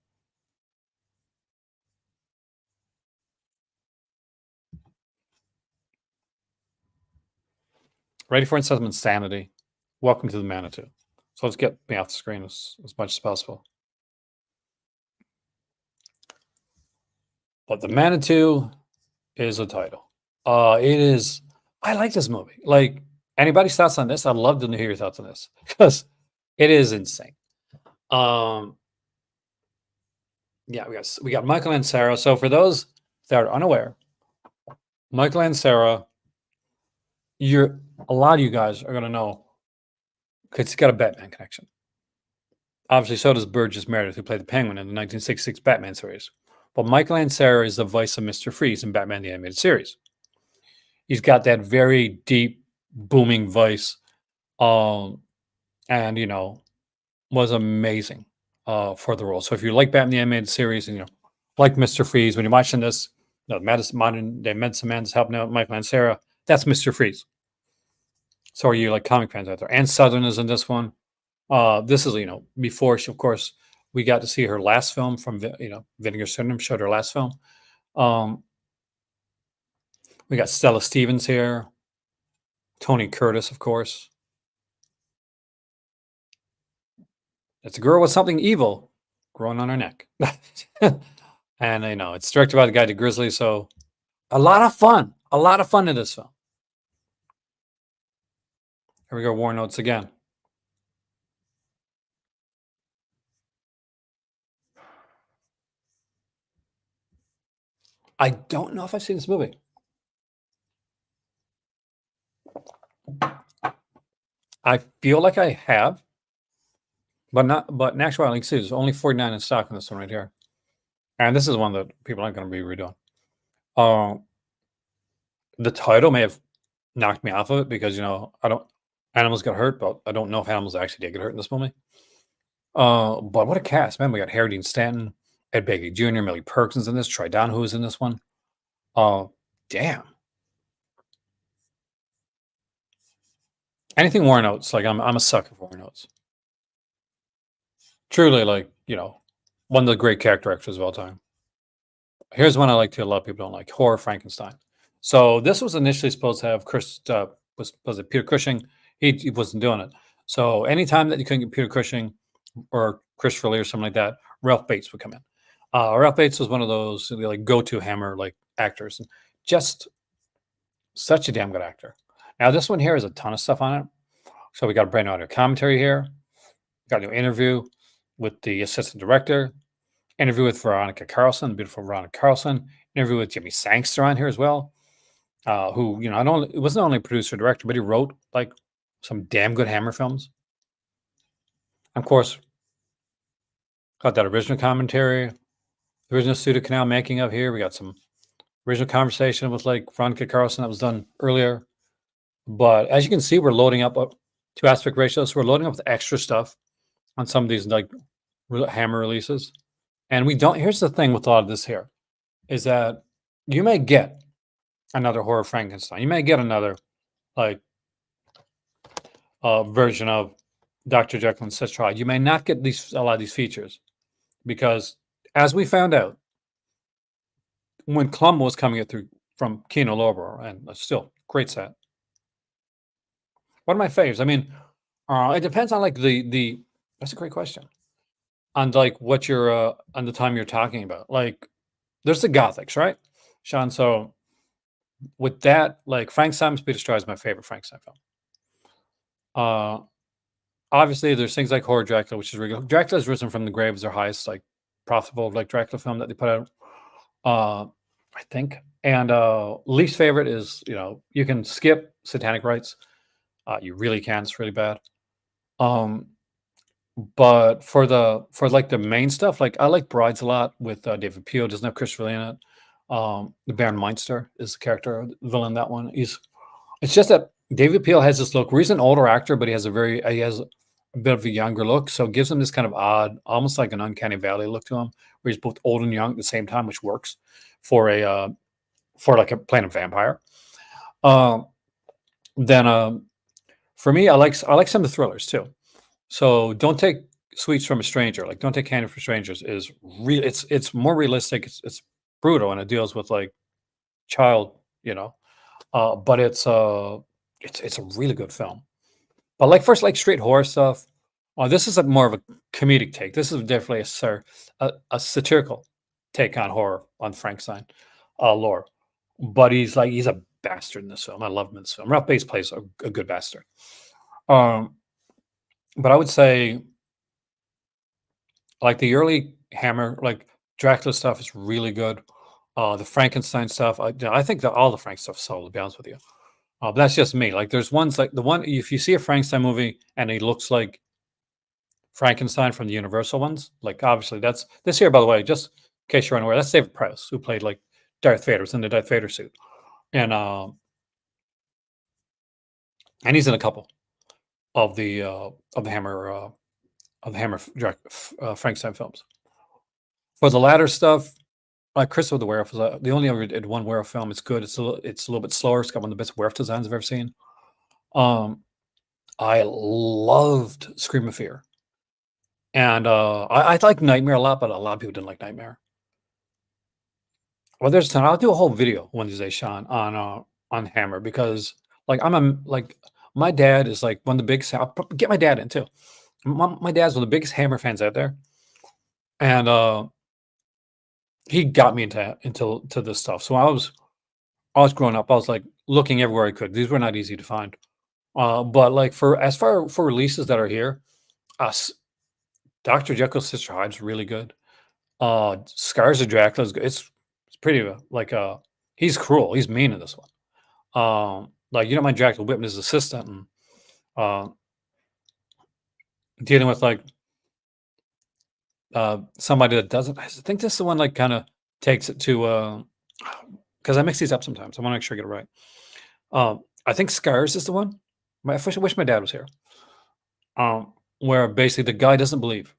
Ready for some insanity. Welcome to the Manitou. So let's get me off the screen as much as possible. But the Manitou is a title. It is. I like this movie. Like, anybody's thoughts on this? I'd love to hear your thoughts on this because it is insane. Yeah, we got Michael and Sarah. So for those that are unaware, Michael and Sarah, a lot of you guys are gonna know because it's got a Batman connection. Obviously, so does Burgess Meredith, who played the Penguin in the 1966 Batman series. But Michael Ansara is the voice of Mr. Freeze in Batman the Animated Series. He's got that very deep, booming voice, and was amazing for the role. So if you like Batman the Animated Series and like Mr. Freeze, when you're watching this, modern day medicine man is helping out Michael Ansara. That's Mr. Freeze. So are you like comic fans out there? Ann Southern is in this one. This is before she, of course, we got to see her last film from Vinegar Syndrome. Showed her last film. We got Stella Stevens here, Tony Curtis, of course. It's a girl with something evil growing on her neck, and it's directed by the guy, Grizzly. So a lot of fun in this film. Here we go, war notes again. I don't know if I've seen this movie. I feel like I have, but in actuality, see, there's only 49 in stock in this one right here. And this is one that people aren't going to be redoing. The title may have knocked me off of it because, animals got hurt, but I don't know if animals actually did get hurt in this movie. But what a cast, man. We got Harry Dean Stanton, Ed Begley Jr., Millie Perkins in this, Troy Donahue is in this one. Damn. Anything war notes, like I'm a sucker for war notes. Truly, like, one of the great character actors of all time. Here's one I like too. A lot of people don't like: Horror Frankenstein. So this was initially supposed to have was it Peter Cushing? He wasn't doing it. So anytime that you couldn't get Peter Cushing or Christopher Lee or something like that, Ralph Bates would come in. Ralph Bates was one of those like go-to Hammer like actors, and just such a damn good actor. Now this one here has a ton of stuff on it. So we got a brand new audio commentary here. Got a new interview with the assistant director. Interview with Veronica Carlson, beautiful Veronica Carlson. Interview with Jimmy Sangster on here as well. Who, it wasn't only producer director, but he wrote like some damn good Hammer films. Of course, got that original commentary, the original Studio Canal making of here. We got some original conversation with like Veronica Carlson that was done earlier. But as you can see, we're loading up to aspect ratio. So we're loading up with extra stuff on some of these like Hammer releases. And we don't, here's the thing with a lot of this here, is that you may get another Horror Frankenstein. You may get another like version of Dr. Jekyll and Mr. Hyde. You may not get a lot of these features because, as we found out, when Clum was coming it through from Kino Lorber, and still great set. One of my faves. I mean, it depends on like the. That's a great question. On like what you're on the time you're talking about. Like, there's the Gothics, right, Sean? So with that, like Frankenstein's Be Destroyed is my favorite Frankenstein film. Obviously, there's things like Horror Dracula, which is regular. Dracula's Risen from the Grave is their highest like profitable like Dracula film that they put out. I think. And least favorite is you can skip Satanic Rites. You really can. It's really bad. But for like the main stuff, like I like Brides a lot with David Peel. Doesn't have Christopher Lee in it. The Baron Meinster is the character villain in that one. It's just that David Peel has this look where he's an older actor, but he has a a bit of a younger look, so it gives him this kind of odd, almost like an uncanny valley look to him, where he's both old and young at the same time, which works for a for like a playing a vampire. Um, then for me, I like some of the thrillers too. So don't take sweets from a stranger. Like don't take candy from strangers is real. It's more realistic. It's brutal and it deals with like child, you know. But it's a really good film. But like first like straight horror stuff. This is a more of a comedic take. This is definitely a satirical take on horror on Frankenstein lore. But he's a bastard in this film. I love him in this film. Ralph Bates plays a good bastard. Um, but I would say like the early Hammer, like Dracula stuff is really good. The Frankenstein stuff, I think that all the Frank stuff is solid, to be honest with you. But that's just me. Like there's ones like the one if you see a Frankenstein movie and he looks like Frankenstein from the Universal ones, like obviously that's this here, by the way, just in case you're unaware, that's David Prowse, who played like Darth Vader, was in the Darth Vader suit. And and he's in a couple of the Hammer Frankenstein films. For the latter stuff, like Chris with the Werewolf is the only ever did one werewolf film. It's good. It's a little bit slower. It's got one of the best werewolf designs I've ever seen. Um, I loved Scream of Fear, and I like Nightmare a lot, but a lot of people didn't like Nightmare. Well, there's time. I'll do a whole video one of these days, Sean, on Hammer because like like my dad is like one of the biggest. Get my dad in too. My dad's one of the biggest Hammer fans out there, and he got me into this stuff. So I was growing up, I was like looking everywhere I could. These were not easy to find. But like for as far for releases that are here, us Dr. Jekyll's Sister Hyde's really good. Scars of Dracula's good. It's pretty like he's cruel. He's mean in this one. Like you don't mind Dracula whipping his assistant and uh dealing with like somebody that doesn't. I think this is the one like kind of takes it to because I mix these up sometimes. I want to make sure I get it right. I think Scars is the one. I wish my dad was here. Where basically the guy doesn't believe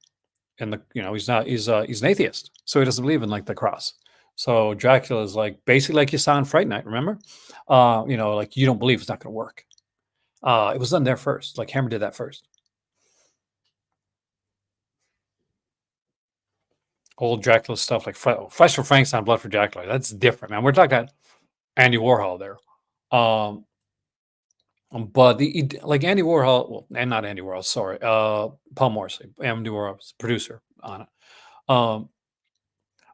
in the, you know, he's not, he's an atheist, so he doesn't believe in like the cross. So Dracula is like basically like you saw in Fright Night, remember? You know, like you don't believe it's not going to work. It was done there first. Like Hammer did that first. Old Dracula stuff like Flesh for Frankenstein, Blood for Dracula. That's different, man. We're talking about Andy Warhol there. Um, but like Andy Warhol, well, and not Andy Warhol, sorry, Paul Morrissey, Andy Warhol's producer on it. Um,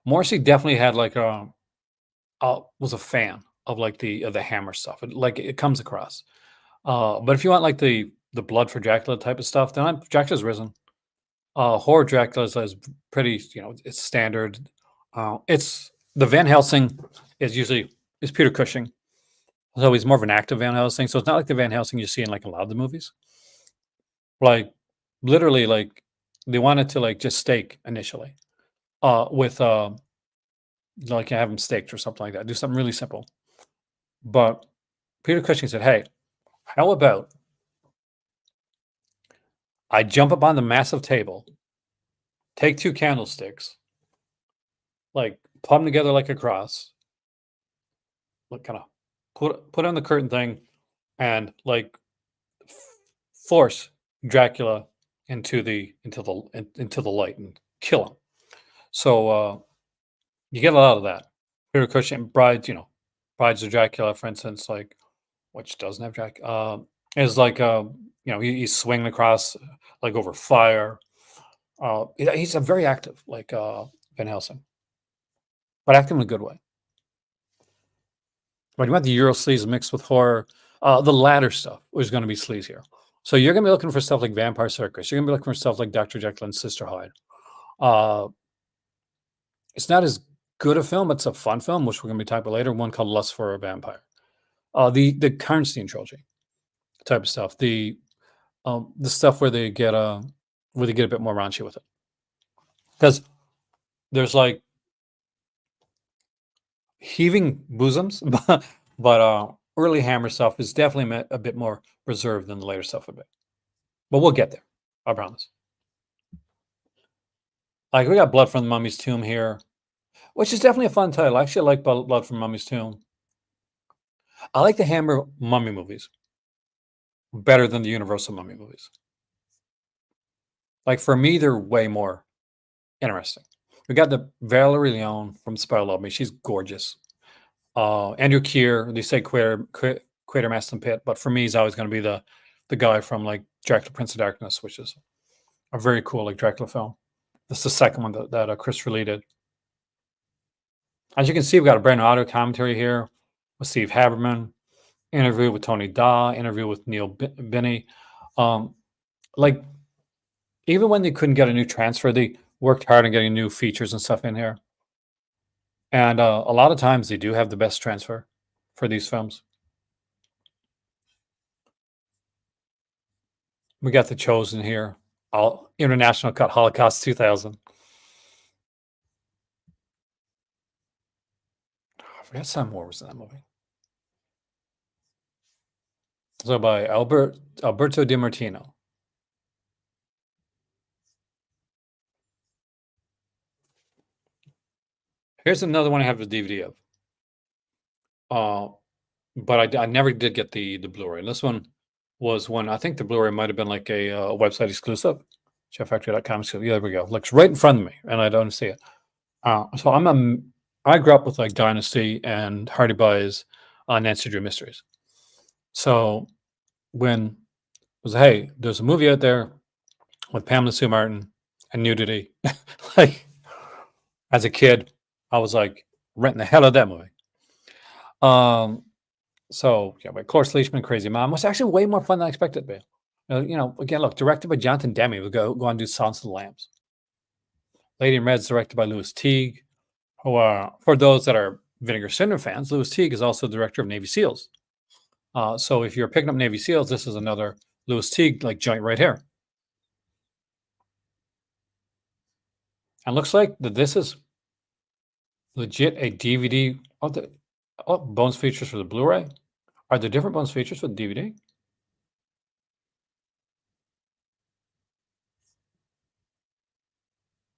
Morrissey definitely had like was a fan of like the Hammer stuff. Like it comes across. But if you want like the blood for Dracula type of stuff, then Dracula's Risen. Horror Dracula is pretty, you know, it's standard. It's the Van Helsing is Peter Cushing. So he's more of an active Van Helsing. So it's not like the Van Helsing you see in like a lot of the movies. Like literally, like they wanted to like just stake initially, with like have him staked or something like that. Do something really simple. But Peter Cushing said, "Hey, how about I jump up on the massive table, take two candlesticks, like put them together like a cross, like kind of put on the curtain thing, and like force Dracula into the light and kill him." So you get a lot of that. Peter Cushing, Brides, you know, Brides of Dracula, for instance, like which doesn't have Dracula, is like you know, he's swinging across like over fire. He's a very active, like Van Helsing, but active in a good way. But you want the Euro sleaze mixed with horror. The latter stuff is going to be sleazier. So you're going to be looking for stuff like Vampire Circus. You're going to be looking for stuff like Dr. Jekyll and Sister Hyde. Uh, it's not as good a film. It's a fun film, which we're going to be talking about later. One called Lust for a Vampire. The Karnstein trilogy type of stuff. The stuff where they get a bit more raunchy with it, because there's like heaving bosoms, but early Hammer stuff is definitely a bit more reserved than the later stuff a bit. But we'll get there. I promise. Like we got Blood from the Mummy's Tomb here, which is definitely a fun title. I actually like Blood from Mummy's Tomb. I like the Hammer Mummy movies better than the Universal Mummy movies. Like for me, they're way more interesting. We got the Valerie Leone from Spy Love Me. She's gorgeous. Andrew Keir, they say Quatermass and Pitt, but for me, he's always going to be the guy from like Dracula Prince of Darkness, which is a very cool like Dracula film. This is the second one that Christopher Lee did. As you can see, we've got a brand new audio commentary here with Steve Haberman, interview with Tony Daw, interview with Neil Binney. Like, even when they couldn't get a new transfer, they worked hard on getting new features and stuff in here. And a lot of times they do have the best transfer for these films. We got The Chosen here, all international cut, Holocaust 2000. I forgot Sam Moore was in that movie. So by Alberto Di Martino. Here's another one I have the DVD of. But I never did get the Blu-ray. This one was one, I think the Blu-ray might have been like a website exclusive, cheffactory.com. So yeah, there we go. Looks right in front of me, and I don't see it. So I grew up with like Dynasty and Hardy Boys, Nancy Drew Mysteries. So when it was, hey, there's a movie out there with Pamela Sue Martin and nudity, like as a kid, I was like renting the hell out of that movie. So yeah, but Cloris Leachman, Crazy Mom was actually way more fun than I expected to be. Again, look, directed by Jonathan Demme. We'll go on and do Silence of the Lambs. Lady in Red is directed by Louis Teague. Who, for those that are Vinegar Syndrome fans, Louis Teague is also the director of Navy SEALs. So if you're picking up Navy SEALs, this is another Louis Teague like joint right here. And looks like that this is legit a DVD. Bonus features for the Blu-ray. Are there different bonus features for the DVD?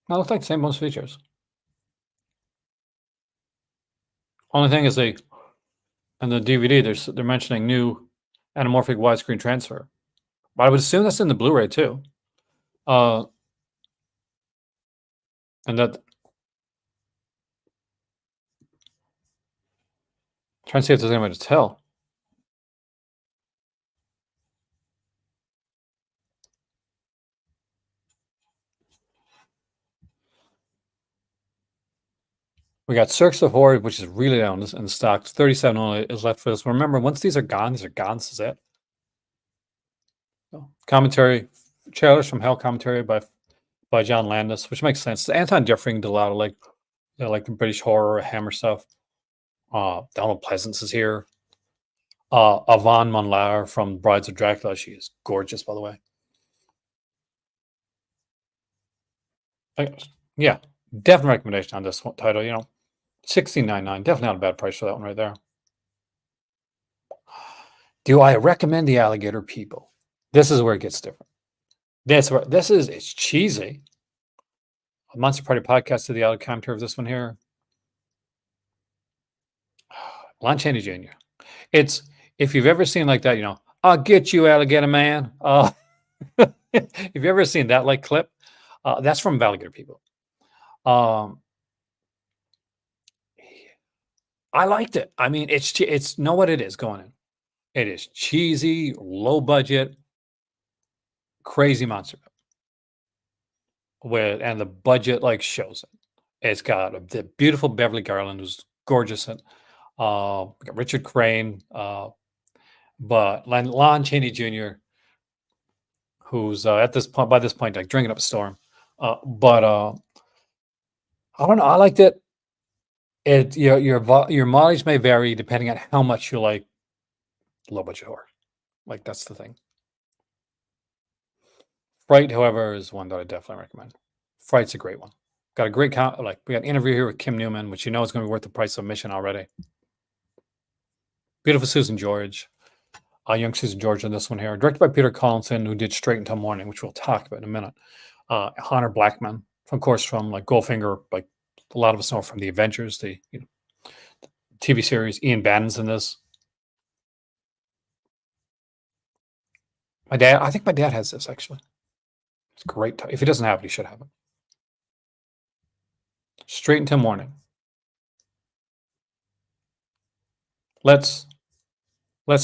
No, it looks like the same bonus features. Only thing is in the DVD, they're mentioning new anamorphic widescreen transfer. But I would assume that's in the Blu-ray too. And that, trying to see if there's any way to tell. We got Circus of Horror, which is really down in stock. 37 only is left for this. Remember, once these are gone, these are gone. This is it. Commentary, Trailers from Hell commentary by John Landis, which makes sense. Anton Jeffring did a lot of like the British horror, Hammer stuff. Donald Pleasance is here. Yvonne Monlar from Brides of Dracula. She is gorgeous, by the way. Yeah, definite recommendation on this title. $16.99. Definitely not a bad price for that one right there. Do I recommend The Alligator People? This is where it gets different. It's cheesy. A Monster Party podcast to the audio commentary of this one here. Lon Chaney Jr. It's, if you've ever seen like that, I'll get you, alligator man. If you've ever seen that like clip, that's from Alligator People. I liked it. I mean, it's know what it is going in. It is cheesy, low budget, crazy monster and the budget like shows it. It's got the beautiful Beverly Garland, who's gorgeous, and got Richard Crane, but Lon Chaney Jr., who's by this point like drinking up a storm. But I don't know. I liked it. Your mileage may vary depending on how much you like low budget horror. Like that's the thing. Fright, however, is one that I definitely recommend. Fright's a great one. Got a great we got an interview here with Kim Newman, which is going to be worth the price of admission already. Beautiful Susan George. Young Susan George in this one here, directed by Peter Collinson, who did Straight Until Morning, which we'll talk about in a minute. Hunter Blackman, of course, from like Goldfinger, like a lot of us know from the Avengers, the TV series. Ian Bannon's in this. I think my dad has this actually. It's great. If he doesn't have it, he should have it. Straight Until Morning. Let's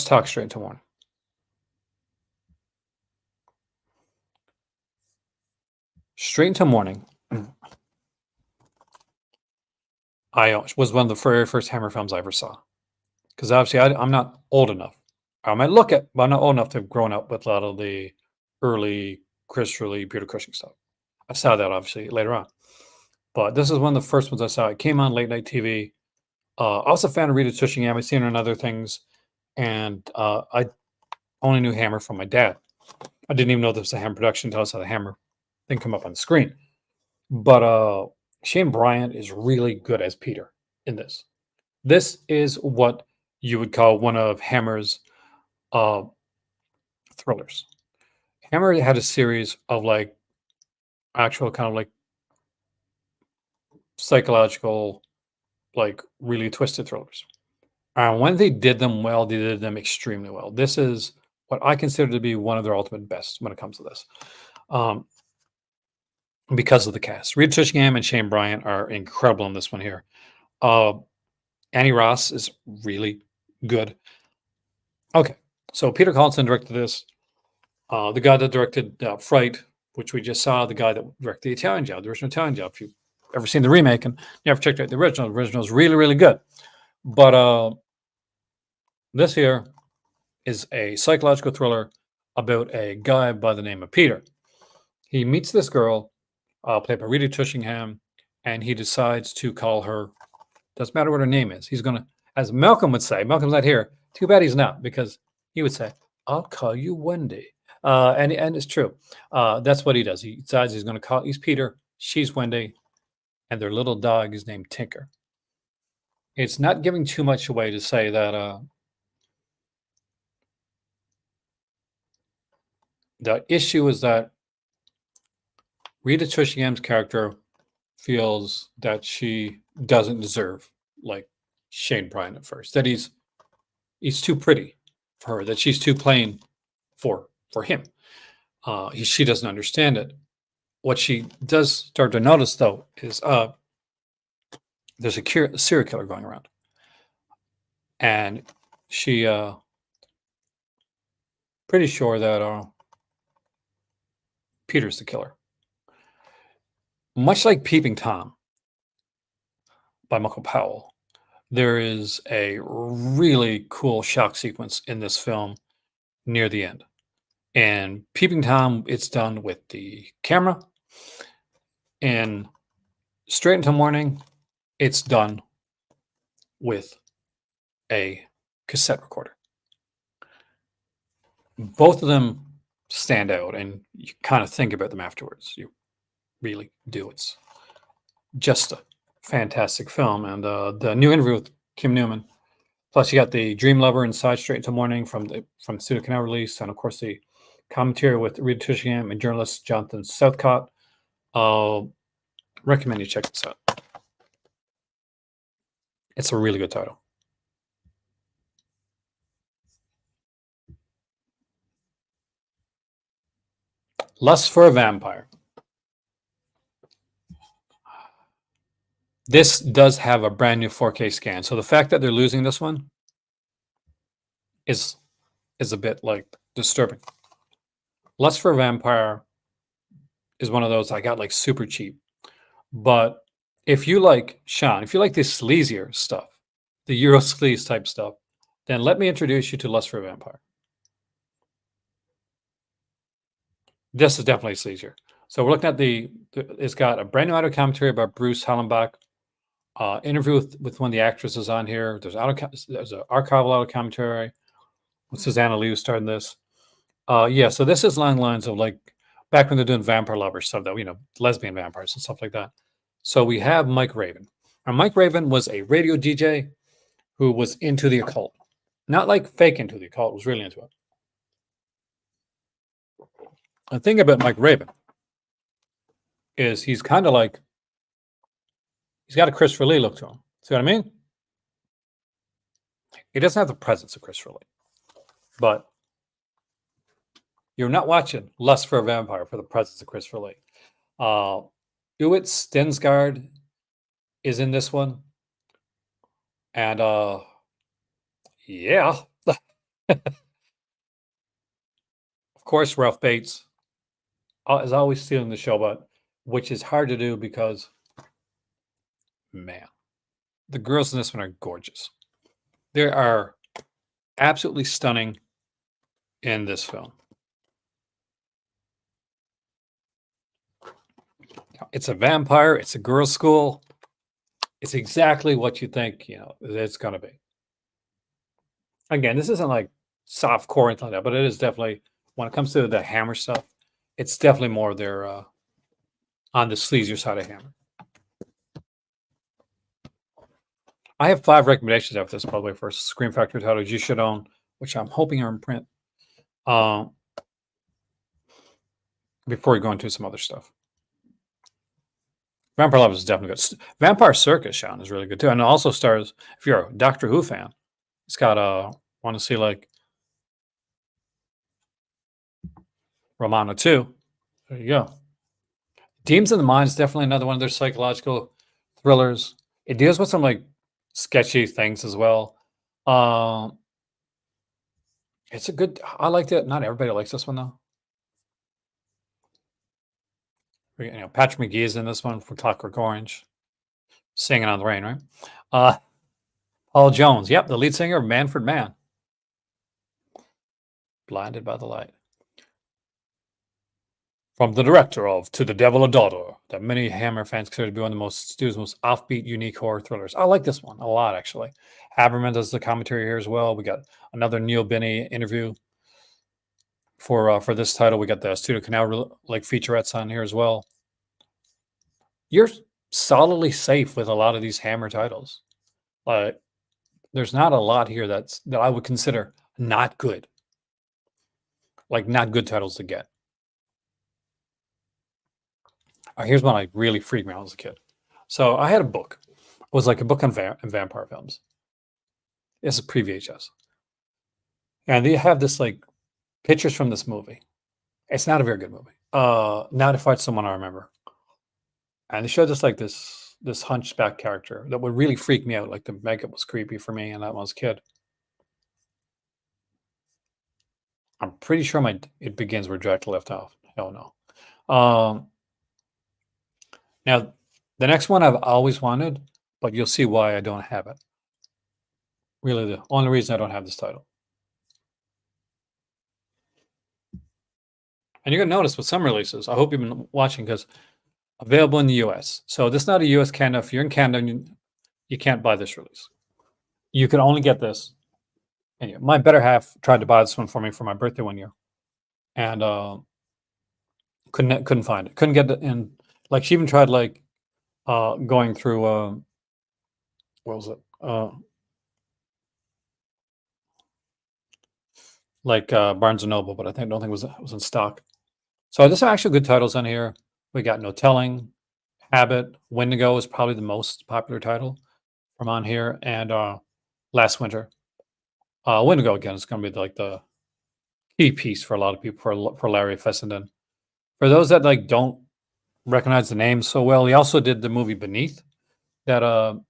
talk Straight Until Morning. Straight Until Morning. Was one of the very first Hammer films I ever saw. Because obviously I'm not old enough. I might look it, but I'm not old enough to have grown up with a lot of the early Chris Lee, Peter Cushing stuff. I saw that obviously later on. But this is one of the first ones I saw. It came on late night TV. I was a fan of Rita Tushingham. I've seen her in other things. And I only knew Hammer from my dad. I didn't even know there was a Hammer production until I saw the Hammer thing come up on the screen. But Shane Bryant is really good as Peter in this. This is what you would call one of Hammer's thrillers. Hammer had a series of like actual kind of like psychological, like really twisted thrillers. And when they did them well, they did them extremely well. This is what I consider to be one of their ultimate best when it comes to this. Because of the cast. Rita Tushingham and Shane Bryant are incredible in this one here. Annie Ross is really good. Okay, so Peter Collinson directed this. The guy that directed Fright, which we just saw, the guy that directed the Italian Job, the original Italian Job. If you've ever seen the remake and you ever checked out the original is really, really good. But this here is a psychological thriller about a guy by the name of Peter. He meets this girl, played by Rita Tushingham, and he decides to call her, doesn't matter what her name is. He's going to, as Malcolm would say, Malcolm's not here. Too bad he's not, because he would say, I'll call you Wendy. And it's true. That's what he does. He decides he's going to call, he's Peter, she's Wendy, and their little dog is named Tinker. It's not giving too much away to say that the issue is that Rita Tushingham's character feels that she doesn't deserve like Shane Bryant at first. That he's too pretty for her. That she's too plain for him. She doesn't understand it. What she does start to notice though is there's a serial killer going around, and she pretty sure that Peter's the killer. Much like Peeping Tom by Michael Powell, there is a really cool shock sequence in this film near the end. And Peeping Tom, it's done with the camera. And Straight Until Morning, it's done with a cassette recorder. Both of them stand out, and you kind of think about them afterwards. You really do. It's just a fantastic film. And the new interview with Kim Newman, plus you got the Dream Lover inside Straight Until Morning from Studio Canal release, and of course the commentary with Rita Tushingham and journalist Jonathan Southcott. Recommend you check this out. It's a really good title. Lust for a Vampire. This does have a brand new 4K scan. So the fact that they're losing this one is a bit like disturbing. Lust for a Vampire is one of those I got like super cheap. But if you like Sean, if you like this sleazier stuff, the Euro sleaze type stuff, then let me introduce you to Lust for a Vampire. This is definitely sleazier. So we're looking at it's got a brand new audio commentary about Bruce Hallenbach. Interview with one of the actresses on here. There's an archival audio commentary with Susanna Lee who starred in this. Yeah, so this is along the lines of like back when they're doing vampire lovers stuff, that lesbian vampires and stuff like that. So we have Mike Raven. Now, Mike Raven was a radio DJ who was into the occult. Not like fake into the occult, was really into it. The thing about Mike Raven is he's kind of like, he's got a Christopher Lee look to him. See what I mean? He doesn't have the presence of Christopher Lee, but you're not watching Lust for a Vampire for the presence of Christopher Lee. Ewit Stensgaard is in this one. And yeah. Of course, Ralph Bates is always stealing the show, but which is hard to do because, man, the girls in this one are gorgeous. They are absolutely stunning in this film. It's a vampire. It's a girls' school. It's exactly what you think, it's going to be. Again, this isn't like soft core and like that, but it is definitely, when it comes to the Hammer stuff, it's definitely more their on the sleazier side of Hammer. I have 5 recommendations after this, by the way, for Scream Factory titles you should own, which I'm hoping are in print. Before we go into some other stuff. Vampire Love is definitely good. Vampire Circus, Sean, is really good too. And it also stars, if you're a Doctor Who fan, it's got want to see like Romana 2. There you go. Demons in the Mind is definitely another one of their psychological thrillers. It deals with some like sketchy things as well. It's a good, I liked it. Not everybody likes this one though. Patrick McGee is in this one for Clockwork Orange, Singing on the Rain, right? Paul Jones, yep, the lead singer of Manfred Mann. Blinded by the Light. From the director of To the Devil a Daughter, that many Hammer fans consider to be one of the studio's most offbeat, unique horror thrillers. I like this one a lot, actually. Haberman does the commentary here as well. We got another Neil Binney interview for this title. We got the Studio Canal like featurettes on here as well. You're solidly safe with a lot of these Hammer titles. There's not a lot here that I would consider not good. Like not good titles to get. Here's one I really freaked me out as a kid. So I had a book. It was like a book on vampire films. It's a pre-VHS. And they have this like pictures from this movie. It's not a very good movie. Now to Fight Someone I Remember. And they showed us like this hunchback character that would really freak me out. Like the makeup was creepy for me and that when I was a kid. I'm pretty sure it begins where Dracula left off. Hell no. Now, the next one I've always wanted, but you'll see why I don't have it. Really, the only reason I don't have this title. And you're going to notice with some releases, I hope you've been watching because available in the US. So this is not a US Canada. If you're in Canada, you can't buy this release. You can only get this. And my better half tried to buy this one for me for my birthday one year. And couldn't find it. Couldn't get it in. Like she even tried like going through what was it? Like Barnes and Noble, but I don't think it was in stock. So there's some actual good titles on here. We got No Telling, Habit, Wendigo is probably the most popular title from on here, and Last Winter. Wendigo again is going to be like the key piece for a lot of people for Larry Fessenden. For those that like don't recognize the name so well, he also did the movie Beneath that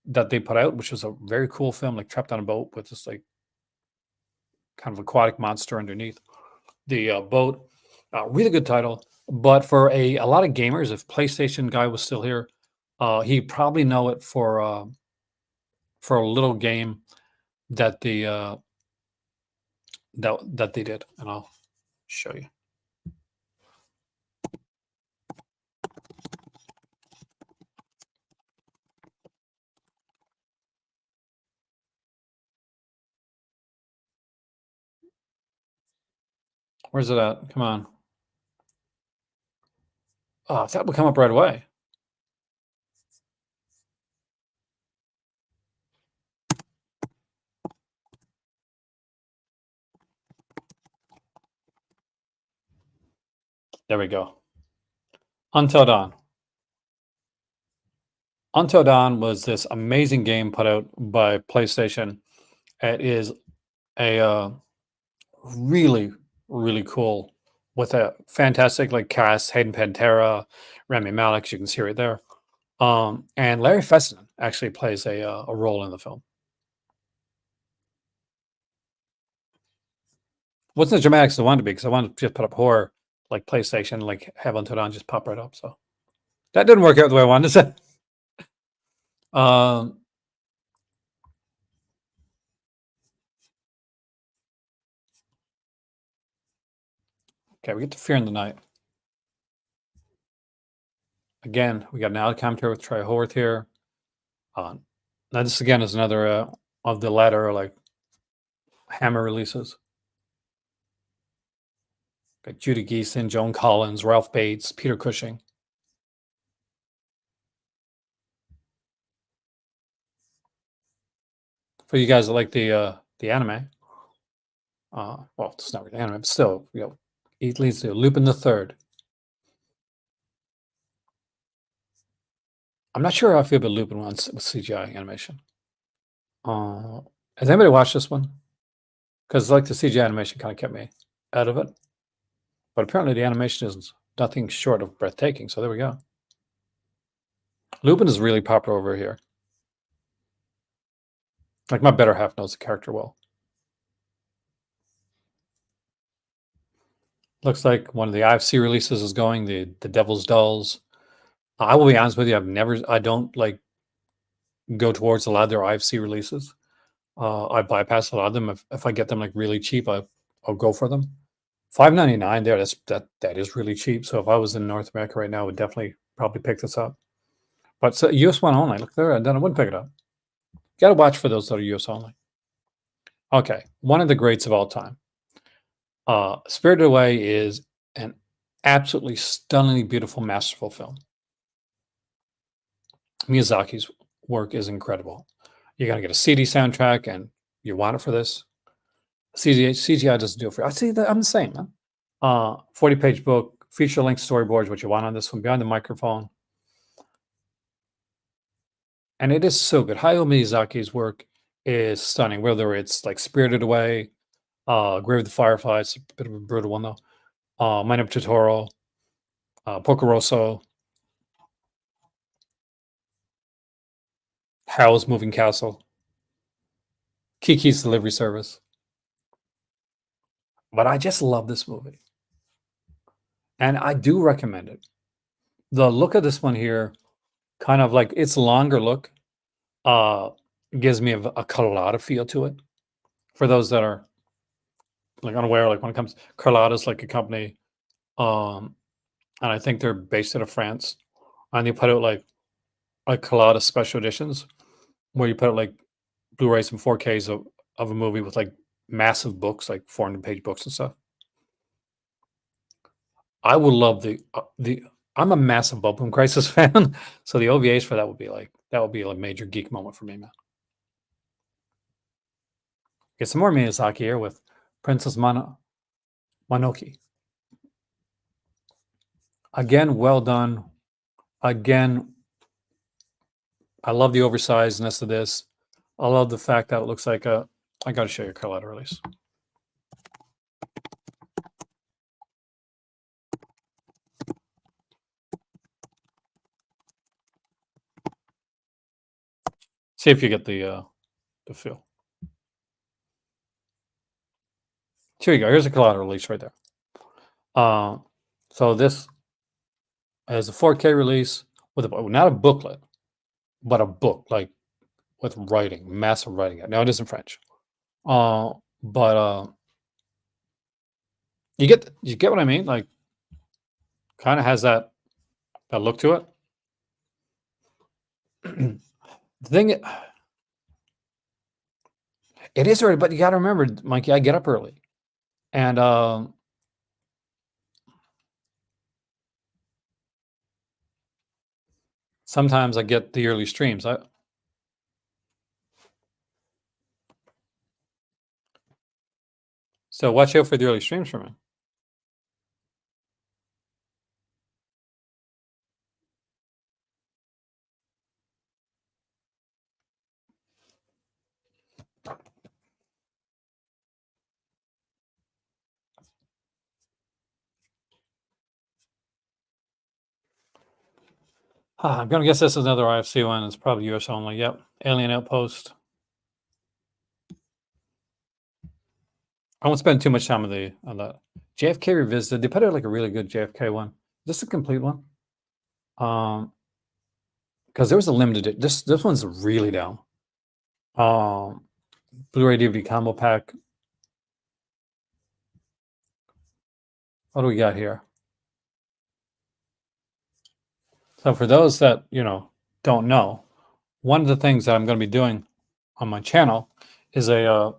they put out, which was a very cool film, like trapped on a boat with this like kind of aquatic monster underneath the boat. Really good title, but for a lot of gamers, if PlayStation guy was still here, he'd probably know it for a little game that the that they did, and I'll show you. Where's it at? Come on. Oh, that would come up right away. There we go. Until Dawn. Until Dawn was this amazing game put out by PlayStation. It is a really, really cool with a fantastic like cast. Hayden Panettiere, Rami Malek, you can see right there. And Larry Fessenden actually plays a role in the film. Wasn't as dramatic as I wanted to be because I wanted to just put up horror like PlayStation, like have Until Dawn just pop right up. So that didn't work out the way I wanted to say. Um, okay, we get to Fear in the Night. Again, we got an out commentary with Troy Horvath here. Now this again is another of the latter like Hammer releases. Got Judy Geeson, Joan Collins, Ralph Bates, Peter Cushing. For you guys that like the anime, well, it's not really anime, but still, it leads to Lupin the Third. I'm not sure how I feel about Lupin once with CGI animation. Has anybody watched this one? Because like the CGI animation kind of kept me out of it, but apparently the animation is nothing short of breathtaking. So there we go. Lupin is really popular over here. Like my better half knows the character well. Looks like one of the IFC releases is going, the Devil's Dolls. I will be honest with you, I don't like go towards a lot of their IFC releases. I bypass a lot of them. If I get them like really cheap, I'll go for them. $5.99 there. That is really cheap. So if I was in North America right now, I would definitely probably pick this up. But it's a US one only. Look there, and then I wouldn't pick it up. Got to watch for those that are US only. Okay, one of the greats of all time. Spirited Away is an absolutely stunningly beautiful, masterful film. Miyazaki's work is incredible. You're gonna get a CD soundtrack, and you want it for this. CGI doesn't do it for you. I see that. I'm the same, man. 40-page book, feature-length storyboards, what you want on this one, behind the microphone. And it is so good. Hayao Miyazaki's work is stunning, whether it's like Spirited Away, Grave of the Fireflies, a bit of a brutal one though. My Neighbor Totoro, Porco Rosso, Howl's Moving Castle, Kiki's Delivery Service. But I just love this movie. And I do recommend it. The look of this one here, kind of like its longer look, uh, gives me a Carlotta feel to it. For those that are like unaware, like when it comes, Carlotta's like a company, um, and I think they're based out of France, and they put out like Carlotta special editions, where you put out like Blu-rays and 4Ks of a movie with like massive books, like 400-page books and stuff. I would love the. I'm a massive Boom Crisis fan, so the OVAs for that would be a major geek moment for me, man. Get some more Miyazaki here with Princess Mononoke. Again, well done. Again, I love the oversizedness of this. I love the fact that it looks like a. I got to show you a Carlotta release. See if you get the feel. Here you go. Here's a Carlotta release right there. So this is a 4K release with not a booklet, but a book like with writing, massive writing. Now it is in French, but you get what I mean. Like, kind of has that look to it. The thing, it is early, but you got to remember, Mikey, I get up early, and sometimes I get the early streams. So watch out for the early streams from me. I'm going to guess this is another IFC one. It's probably US only. Yep. Alien Outpost. I won't spend too much time on the JFK Revisited. They put out like a really good JFK one. Is this a complete one? Because there was a limited. This one's really down. Blu-ray DVD combo pack. What do we got here? So for those that don't know, one of the things that I'm going to be doing on my channel is it's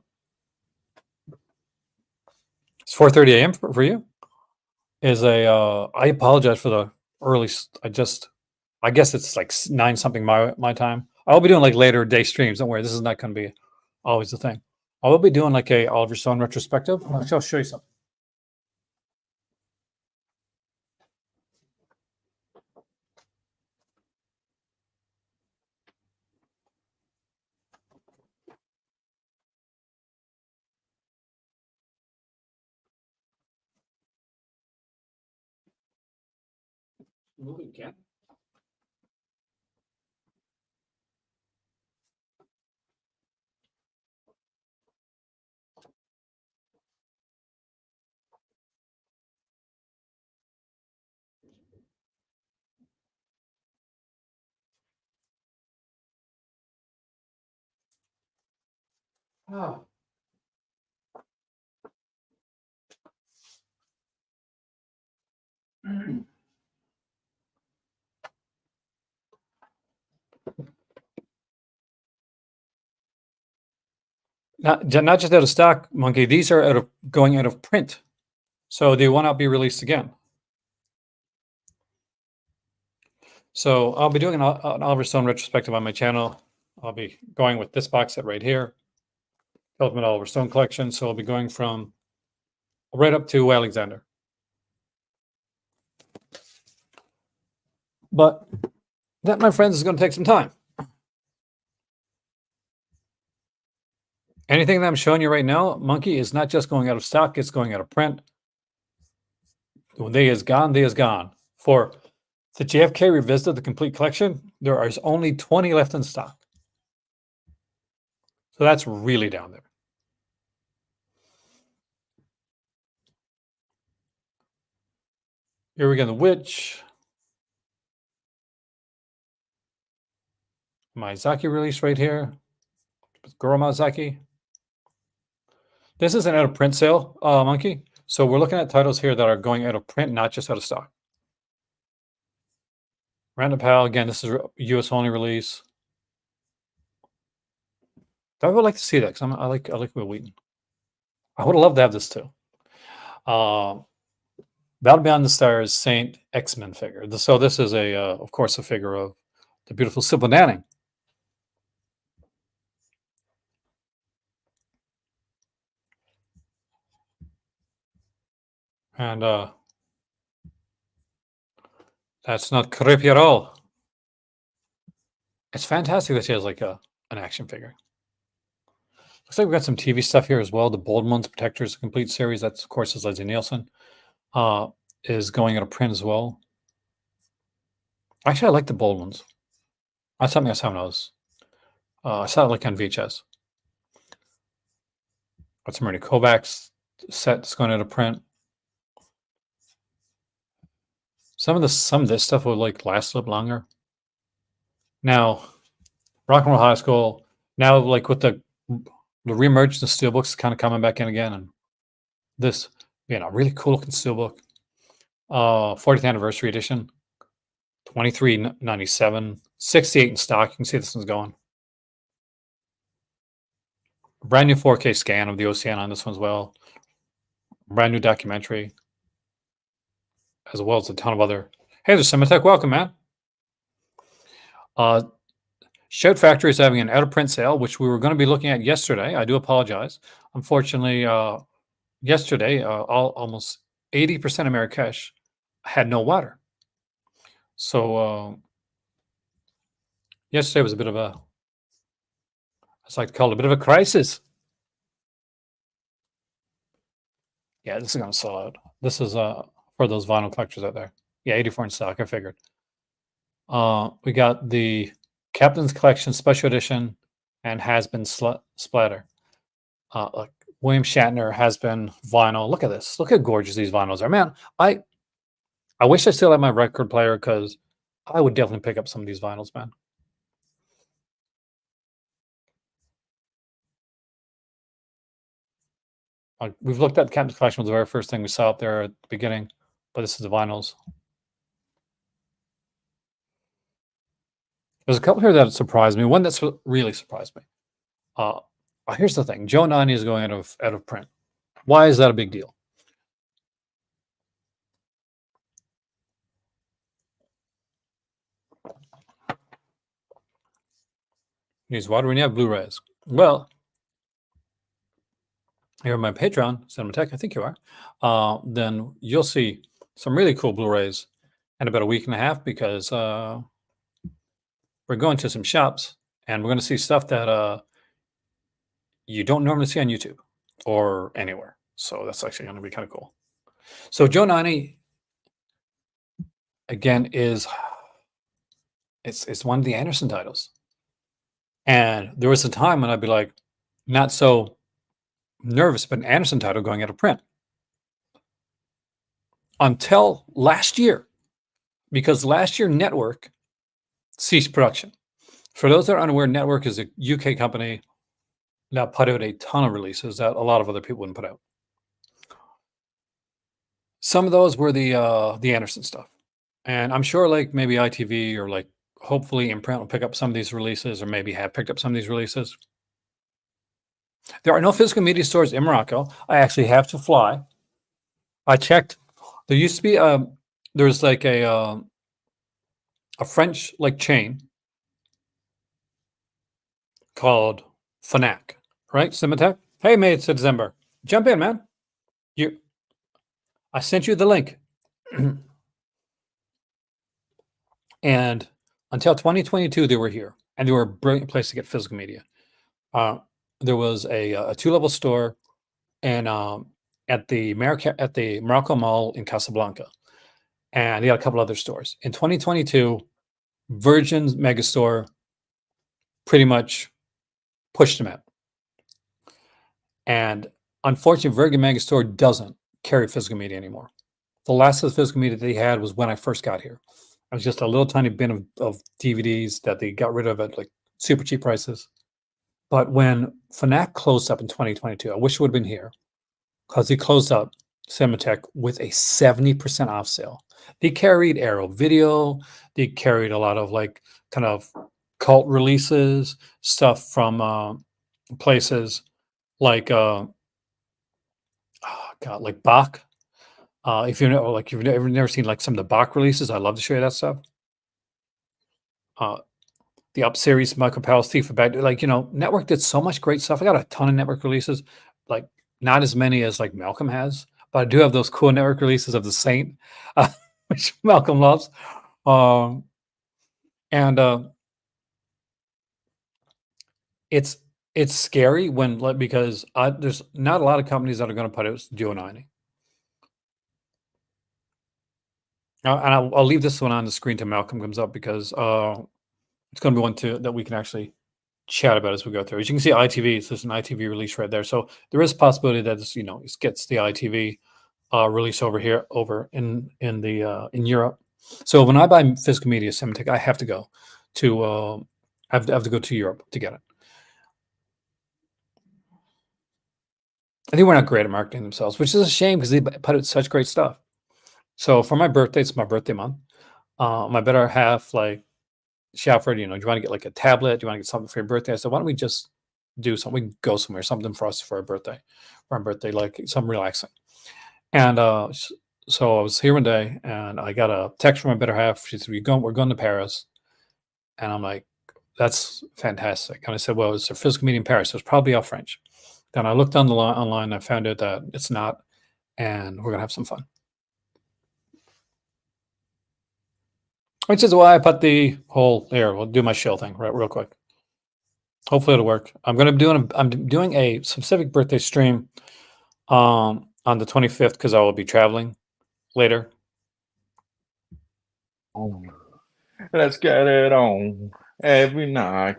4:30 a.m. for you. Is I apologize for the early. I guess it's like 9 something my time. I'll be doing like later day streams. Don't worry, this is not going to be always the thing. I will be doing like a Oliver Stone retrospective. I'll show you something. Moving again. Oh. Not just out of stock, Monkey. These are going out of print, so they will not be released again. So I'll be doing an Oliver Stone retrospective on my channel. I'll be going with this box set right here, Ultimate Oliver Stone Collection. So I'll be going from right up to Alexander. But that, my friends, is going to take some time. Anything that I'm showing you right now, Monkey, is not just going out of stock, it's going out of print. When they is gone, they is gone. For the JFK Revisited, the complete collection, there is only 20 left in stock. So that's really down there. Here we go, The Witch. Miyazaki release right here. Goro Miyazaki. This is an out of print sale, Monkey. So we're looking at titles here that are going out of print, not just out of stock. Random Pal, again, this is a US only release. I would like to see that because I like Will Wheaton. I would have loved to have this too. Battle Beyond the Stars Saint X-Men figure. So this is of course, a figure of the beautiful Sybil Danning. And that's not creepy at all. It's fantastic that she has like an action figure. Looks like we've got some TV stuff here as well. The Bold Ones Protectors complete series. That's of course is Leslie Nielsen. Is going out of print as well. Actually, I like the Bold Ones. That's something I saw when I saw it like on VHS. Got some Ernie Kovacs set that's going out of print. Some of this stuff will like last a little longer. Now, Rock and Roll High School. Now, like with the reemergence of steelbooks, kind of coming back in again, and this being a really cool looking steelbook. 40th anniversary edition. $23.97, 68 in stock. You can see this one's going. Brand new 4K scan of the OCN on this one as well. Brand new documentary, as well as a ton of other. Hey, there's Semitech. Welcome, man. Shout Factory is having an out of print sale, which we were going to be looking at yesterday. I do apologize. Unfortunately, yesterday, almost 80% of Marrakesh had no water. So yesterday was a bit of a, I'd like to call it a bit of a crisis. Yeah, this is going to sell out. This is for those vinyl collectors out there. Yeah, 84 in stock, I figured. We got the Captain's Collection Special Edition and Has Been Splatter. Like William Shatner Has Been vinyl. Look at this. Look how gorgeous these vinyls are, man. I wish I still had my record player because I would definitely pick up some of these vinyls, man. We've looked at the Captain's Collection was the very first thing we saw up there at the beginning, but this is the vinyls. There's a couple here that surprised me. One that's really surprised me. Here's the thing: Joe 90 is going out of print. Why is that a big deal? Needs water when you have Blu-rays. Well, you're my Patreon, Cinematech, I think you are. Then you'll see some really cool Blu-rays in about a week and a half because we're going to some shops and we're going to see stuff that you don't normally see on YouTube or anywhere. So that's actually going to be kind of cool. So Joe 90 again is it's one of the Anderson titles. And there was a time when I'd be like, not so nervous, but an Anderson title going out of print. Until last year, because last year Network ceased production. For those that are unaware, Network is a UK company that put out a ton of releases that a lot of other people wouldn't put out. Some of those were the Anderson stuff. And I'm sure like maybe ITV or like hopefully Imprint will pick up some of these releases or maybe have picked up some of these releases. There are no physical media stores in Morocco. I actually have to fly. I checked. There used to be there's like a French like chain called Fnac, right? Cinematech. Hey, mate, it's December. Jump in, man. I sent you the link. And until 2022, they were here, and they were a brilliant place to get physical media. There was a two-level store, and at the Morocco Mall in Casablanca, and they had a couple other stores. In 2022, Virgin's Megastore pretty much pushed them out, and unfortunately, Virgin Megastore doesn't carry physical media anymore. The last of the physical media they had was when I first got here. It was just a little tiny bin of DVDs that they got rid of at like super cheap prices. But when Fnac closed up in 2022, I wish it would have been here because they closed up Cinematech with a 70% off sale. They carried Arrow Video. They carried a lot of like kind of cult releases, stuff from places like like Bach. If you know, like you've never seen like some of the Bach releases, I'd love to show you that stuff. The Up series, Michael Powell's Thief of Baghdad, like Network did so much great stuff. I got a ton of Network releases, like not as many as like Malcolm has, but I do have those cool Network releases of The Saint, which Malcolm loves. And it's scary because there's not a lot of companies that are going to put out Joe 90. And I'll leave this one on the screen till Malcolm comes up because it's going to be one that we can actually chat about as we go through. As you can see, ITV, there's an ITV release right there. So there is a possibility that it gets the ITV release over here, over in Europe. So when I buy physical media, Cinematech, I have to go to Europe to get it. I think we're not great at marketing themselves, which is a shame because they put out such great stuff. So for my birthday, it's my birthday month. My better half she offered, do you want to get like a tablet? Do you want to get something for your birthday? I said, why don't we just do something? We can go somewhere, something for us for our birthday, like something relaxing. And so I was here one day and I got a text from my better half. She said, we're going to Paris. And I'm like, that's fantastic. And I said, well, it's a physical meeting in Paris, so it's probably all French. Then I looked online and I found out that it's not, and we're going to have some fun. Which is why I put the whole here. We'll do my shill thing real quick. Hopefully it'll work. I'm doing a specific birthday stream on the 25th because I will be traveling later. Let's get it on every night.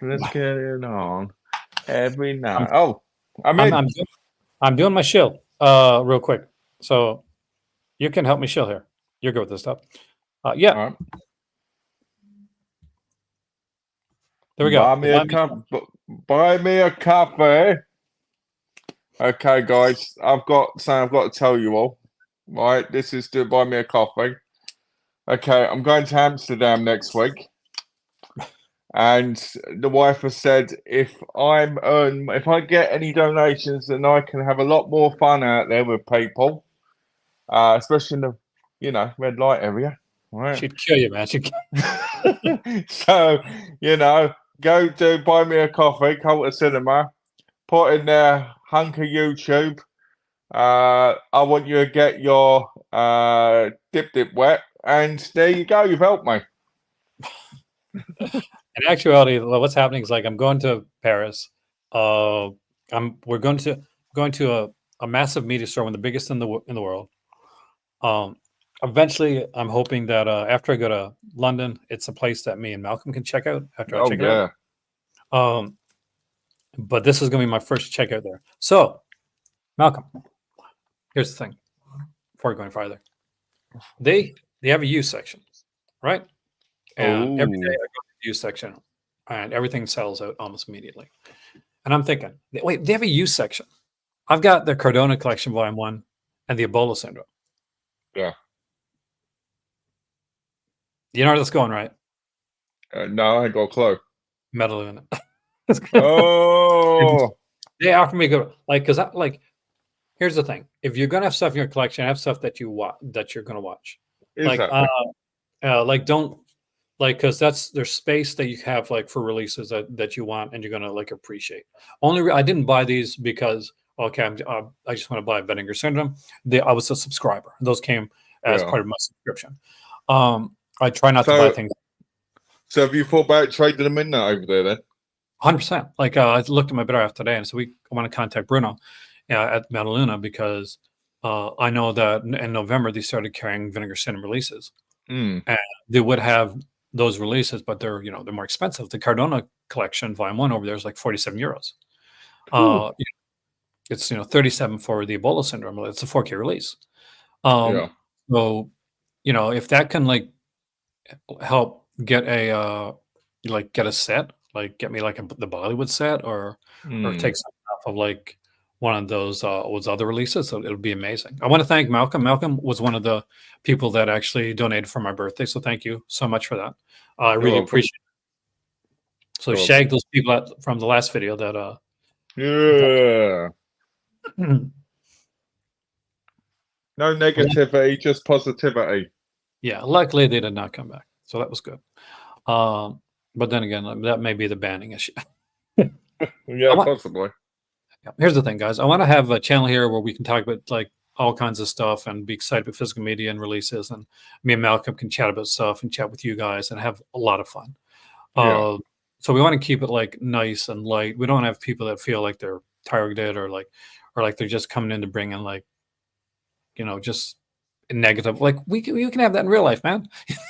Let's get it on every I'm night. Oh, I'm I'm in. I'm, I'm doing my shill real quick. So you can help me shill here. You're good with this stuff. Yeah, All right. there we go. The buy me. Buy me a coffee. Okay, guys, I've got to tell you all. Right, this is to buy me a coffee. Okay, I'm going to Amsterdam next week, and the wife has said if I get any donations, then I can have a lot more fun out there with people, especially in the red light area. Right. She'd kill you, man. So, go to buy me a coffee, come to cinema, put in there hunk of YouTube. I want you to get your dip wet, and there you go. You've helped me. In actuality, what's happening is like I'm going to Paris. Uh, we're going to a massive media store, one of the biggest in the world. Um, Eventually, I'm hoping that after I go to London, it's a place that me and Malcolm can check out after I Oh check it out. yeah. Um, but this is going to be my first checkout there. So, Malcolm, here's the thing. Before going farther, they have a used section, right? And every day I Oh go to the used section, and everything sells out almost immediately. And I'm thinking, wait, they have a used section. I've got the Cardona collection volume 1 and the Ebola syndrome. yeah. You know where that's going, right? No, I ain't got a clue. Metaluna. Oh, They offer me good, like, because I like. Here's the thing: if you're gonna have stuff in your collection, have stuff that that you're gonna watch. Like, exactly. don't like because there's space that you have like for releases that you want and you're gonna like appreciate. I didn't buy these because okay, I just want to buy Vinegar Syndrome. I was a subscriber. Those came as Yeah. part of my subscription. I try not to buy So, things so have you thought about trading them in that over there then? 100%. Like I looked at my better half today, and so I want to contact Bruno at Metaluna because I know that in November they started carrying Vinegar Syndrome releases, Hmm. and they would have those releases, but they're more expensive. The Cardona collection volume 1 over there is like 47 euros. Whew. Uh, it's 37 for the Ebola syndrome. It's a 4K release. Yeah. So if that can like help get get a set, like get me like the Bollywood set, or Hmm. take something off of like one of those other releases, so it'll be amazing. I want to thank Malcolm. Malcolm was one of the people that actually donated for my birthday, so thank you so much for that. I You're really welcome. appreciate it. So You're welcome. shag those people from the last video that Yeah. No negativity, just positivity. yeah, luckily they did not come back, so that was good. Um, but then again, that may be the banning issue. I Yeah, want possibly. Yeah. Here's the thing, guys. I want to have a channel here where we can talk about like all kinds of stuff and be excited about physical media and releases. And me and Malcolm can chat about stuff and chat with you guys and have a lot of fun. Yeah. Uh, so we want to keep it like nice and light. We don't have people that feel like they're targeted or like they're just coming in to bring in like just negative. Like we can have that in real life, man.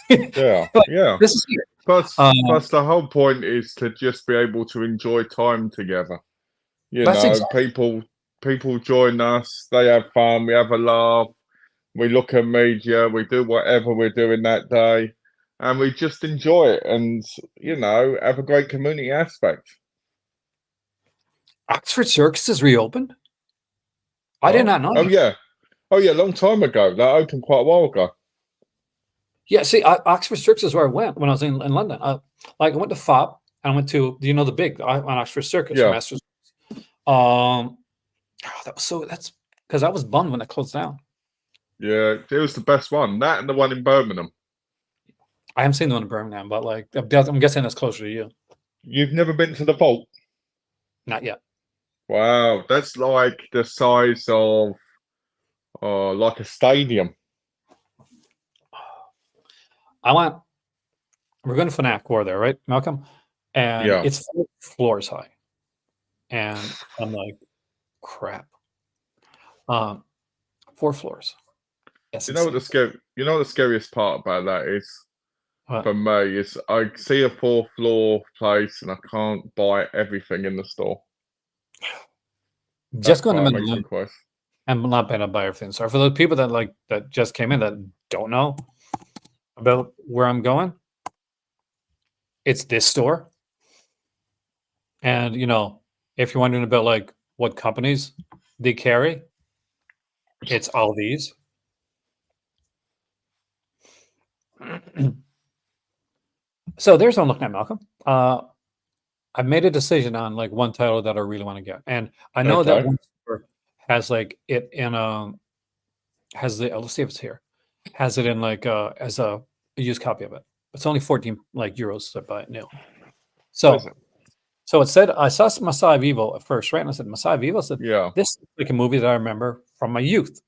Yeah. Like, Yeah. this is here. Plus, the whole point is to just be able to enjoy time together. That's exactly. People join us, they have fun, we have a laugh, we look at media, we do whatever we're doing that day, and we just enjoy it and have a great community aspect. Oxford Circus is reopened. I did Oh, not know oh that. yeah, oh yeah, long time ago. That opened quite a while ago. Yeah, see, Oxford Circus is where I went when I was in London. Like I went to FOP and I went to, do you know the big on Oxford Circus or Yeah, Masters? Um, that's because I was bummed when it closed down. yeah, it was the best one. That and the one in Birmingham. I haven't seen the one in Birmingham, but like I'm guessing that's closer to you. You've never been to the Vault? Not yet. Wow, that's like the size of like a stadium. I went. We're going to Fnac War there, right, Malcolm? And Yeah. it's 4 floors high, and I'm like, crap. Um, 4 floors. That's insane. You know what the scariest part about that is? But for me is I see a 4th floor place and I can't buy everything in the store. just That's going to why it makes me Metaluna quest. and not being able to buy everything. So for those people that just came in that don't know about where I'm going, it's this store. And if you're wondering about like what companies they carry, it's all these. So there's what I'm looking at, Malcolm. I've made a decision on like one title that I really want to get, and I know that Okay. one store has like it in has the let's see if it's here, has it in like as a used copy of it. It's only 14 like euros to buy it new. What is So it? so it said I saw Masai Vivo at first, right? And I said Masai Vivo. I said Yeah. this is like a movie that I remember from my youth.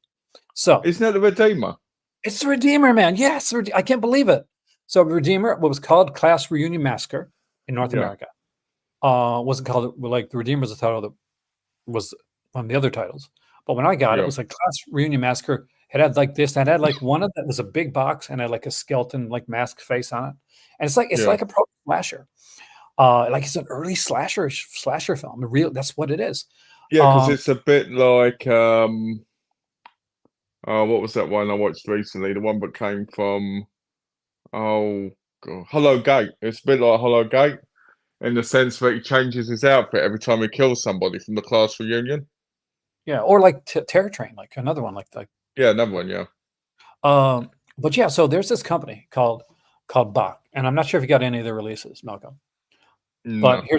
So Isn't that the Redeemer? it's the Redeemer, man. Yes, I can't believe it. So Redeemer, what was called Class Reunion Massacre in North Yeah. America, wasn't called like the Redeemer was a title that was one of the other titles. But when I got it, it Yeah. was like Class Reunion Massacre. It had like this, and it had like one of that was a big box and had like a skeleton like mask face on it, and it's Yeah. like a pro slasher. Like it's an early slasher film. Real, that's what it is. Yeah, because it's a bit like what was that one I watched recently? The one that came from oh God, Hollow Gate. It's a bit like Hollow Gate in the sense that he changes his outfit every time he kills somebody from the class reunion. Yeah, or like Terror Train, like another one like. Yeah, another one. Yeah. But yeah, so there's this company called Bach, and I'm not sure if you got any of their releases, Malcolm. But No.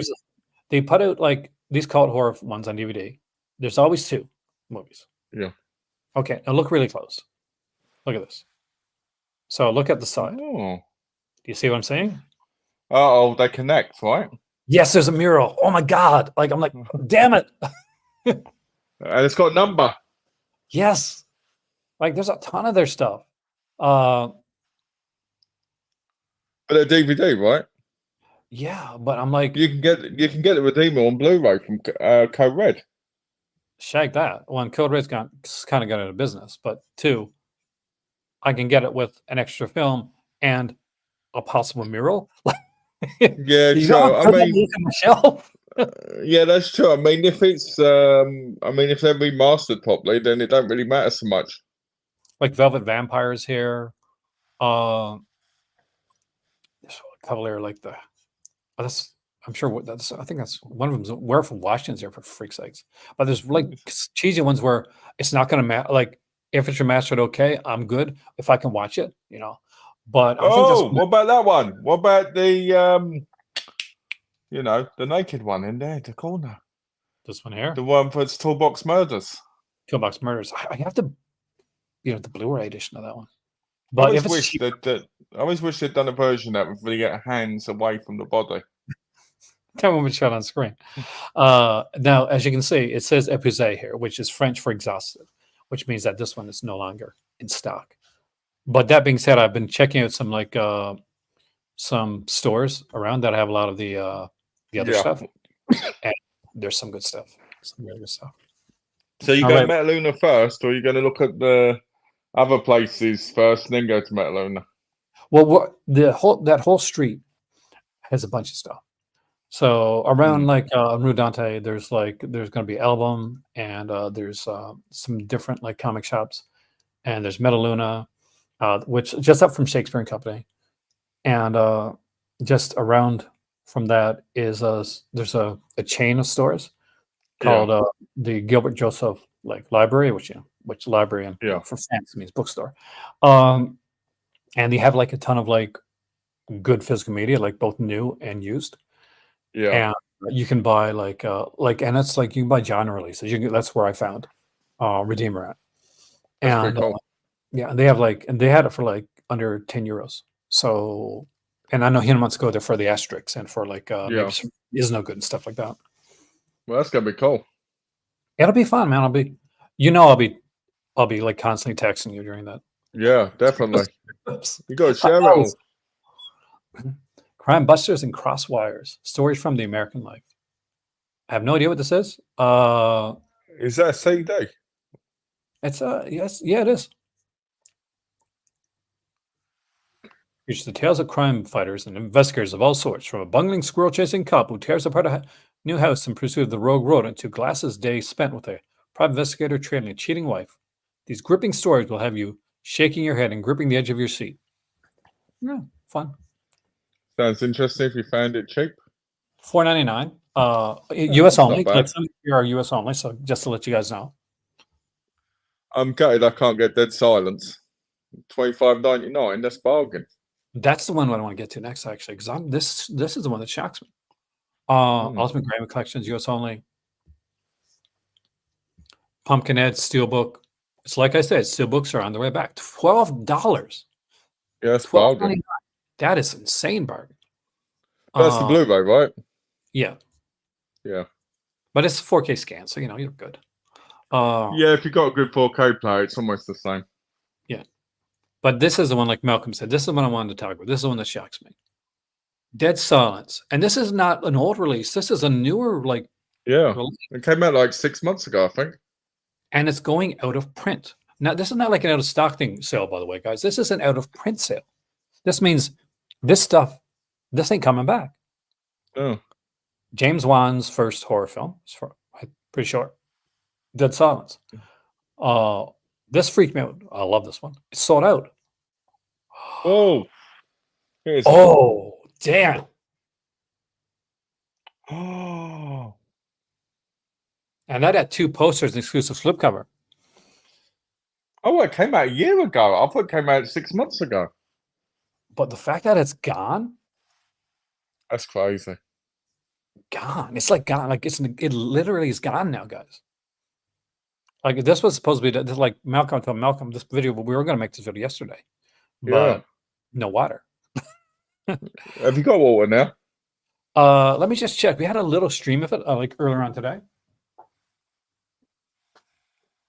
they put out like these cult horror ones on DVD. There's always two movies. Yeah. Okay, now look really close. Look at this. So look at the side. Do Oh. you see what I'm saying? Oh, they connect, right? Yes, there's a mural. Oh my god! Like I'm like, damn it. And it's got a number. Yes, like there's a ton of their stuff. But a DVD, right? Yeah, but I'm like, You can get the Redeemer on Blu-ray from Code Red. shag that. One, Code Red's kind of got out of business, but two, I can get it with an extra film and a possible mural. Yeah, You know, so I put that mean, on the shelf. yeah, that's true. I mean, if it's if they're remastered properly, then it don't really matter so much. Like Velvet Vampires here. There's a couple here like the. That's I'm sure that's. I think that's one of them's where from Washington's here for freak sakes. But there's like cheesy ones where it's not going to matter. Like if it's remastered, okay, I'm good if I can watch it. But I think that's Oh, what about that one? What about the the naked one in there, the corner, this one here. the one that's Toolbox Murders? Toolbox Murders. I have to, the Blu-ray edition of that one. I But always if it's wish cheap, that I always wish they'd done a version of that where they get hands away from the body. that one was shot on screen. Now, as you can see, it says épuisé here, which is French for exhausted, which means that this one is no longer in stock. But that being said, I've been checking out some stores around that have a lot of the other Yeah. stuff, and there's some good stuff, some really good stuff. So you All go right. Metaluna first, or are you going to look at the other places first and then go to Metaluna? Well, that whole street has a bunch of stuff. So around like Rue Dante, there's going to be Album, and there's some different like comic shops, and there's Metaluna, which just up from Shakespeare and Company, and just around from that is there's a chain of stores called the Gilbert Joseph like Library, which library and for fans means bookstore, and they have like a ton of like good physical media, like both new and used. Yeah. And you can buy and it's like you can buy genre releases. That's where I found Redeemer at. That's And pretty cool. yeah, and they had it for like under 10 euros. So, and I know he wants to go there for the asterisks and for like maybe some is no good and stuff like that. Well, that's gonna be cool. It'll be fun, man. I'll be like constantly texting you during that. Yeah, definitely. You got to share it all. Crime Busters and Crosswires: Stories from the American Life. I have no idea what this is. Is that a CD? It's yes, yeah, it is. Features the tales of crime fighters and investigators of all sorts, from a bungling squirrel-chasing cop who tears apart a new house in pursuit of the rogue rodent to Glass's day spent with a private investigator trailing a cheating wife. These gripping stories will have you shaking your head and gripping the edge of your seat. Yeah, fun. Sounds interesting if you found it cheap. $4.99. Yeah, US that's not only. bad. Like some here are US only, so just to let you guys know. I'm gutted I can't get Dead Silence. $25.99. That's bargain. That's the one I want to get to next, actually, because this is the one that shocks me. Ultimate Grammy Collections, US only. Pumpkinhead Steelbook. It's like I said, Steelbooks are on their way back. $12. Yeah, that's bargain. $12.99. That is insane bargain. That's the Blu-ray, right? Yeah, Yeah. but it's a 4K scan, so you're good. Yeah, if you got a good 4K player, it's almost the same. Yeah, but this is the one, like Malcolm said. This is the one I wanted to talk about. This is the one that shocks me. Dead Silence, and this is not an old release. This is a newer, like, Yeah, release, it came out like 6 months ago, I think. and it's going out of print. Now, this is not like an out of stock thing sale, by the way, guys. This is an out of print sale. This means this ain't coming back. Oh, James Wan's first horror film. I'm pretty sure. Dead Silence. This freaked me out. I love this one. It's sold out. whoa! Here's Oh, damn. oh, And that had 2 posters and exclusive slipcover. oh! It came out a year ago. I thought it came out 6 months ago. But the fact that it's gone, That's crazy. gone. It's like gone. Like it literally is gone now, guys. Like this was supposed to be this, like Malcolm told Malcolm this video, but we were going to make this video yesterday, but Yeah. no water. Have you got water now? Let me just check. We had a little stream of it like earlier on today.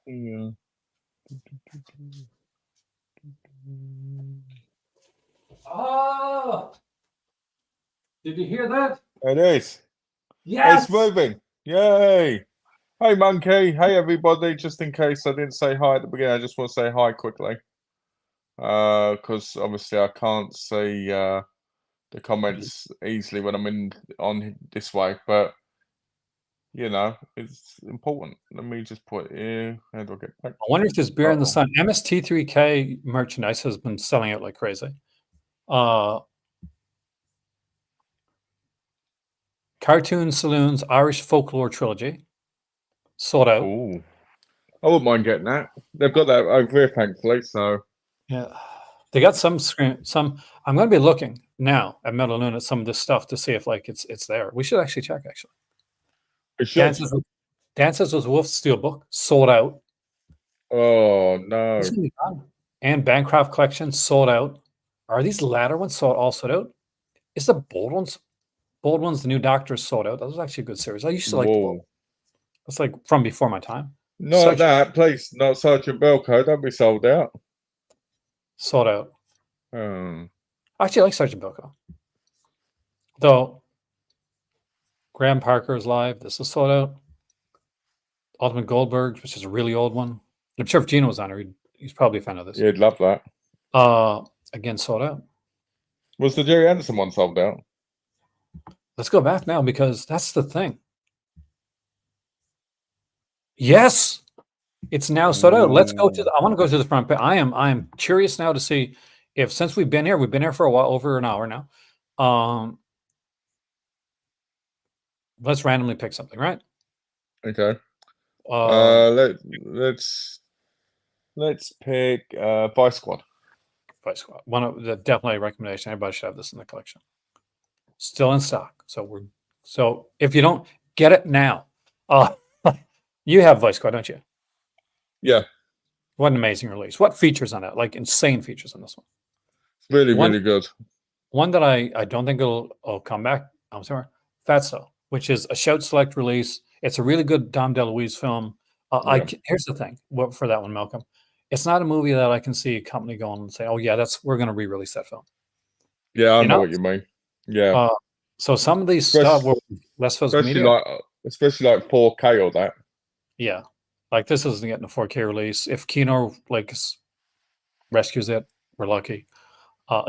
Yeah. Oh, did you hear that? It is. Yes. It's moving. Yay! Hey, Monkey. Hey, everybody. Just in case I didn't say hi at the beginning, I just want to say hi quickly. Because obviously I can't see the comments easily when I'm on this way, but you know, it's important. Let me just put it here. How do I get back? I wonder if there's beer in the sun. MST3K merchandise has been selling out like crazy. Cartoon Saloon's Irish Folklore Trilogy sold out. Oh, I wouldn't mind getting that. They've got that over here, thankfully. So Yeah, they got some screen. I'm going to be looking now at Metal Luna at some of this stuff to see if like it's there. We should actually check. Actually, it should. Dances with Wolves Steelbook sold out. Oh no! It's gonna be gone. And Bancroft Collection sold out. Are these latter ones all sold out? Is the Bold Ones? Bold Ones, the new Doctors sold out. That was actually a good series. I used to like the Bold. That's like from before my time. Not that, please. Not Sergeant Belko. Don't be sold out. Sold out. Oh. I actually like Sergeant Belko. Though Graham Parker is live. This is sold out. Ultimate Goldberg, which is a really old one. I'm sure if Gino was on here, he's probably a fan of this. Yeah, he'd love that. Again, sold out. Was the Jerry Anderson one sold out? Let's go back now because that's the thing. Yes, it's now sold out. Let's go to. I want to go to the front page. I am curious now to see if since we've been here for a while, over an hour now. Let's randomly pick something, right? Okay. Let's pick Vice Squad. Vice Squad. One of the definitely a recommendation. Everybody should have this in the collection. Still in stock. So if you don't get it now, you have Vice Squad, don't you? Yeah. What an amazing release. What features on that? Like insane features on this one. Really, really good. One that I don't think it'll come back. I'm sorry. Fatso, which is a Shout Select release. It's a really good Dom DeLuise film. Here's the thing for that one, Malcolm. It's not a movie that I can see a company going and say, "Oh yeah, we're going to re-release that film." Yeah, I know what you mean. Yeah. So some of these stuff were less especially like 4K or that. Yeah, like this isn't getting a 4K release. If Kino rescues it, we're lucky.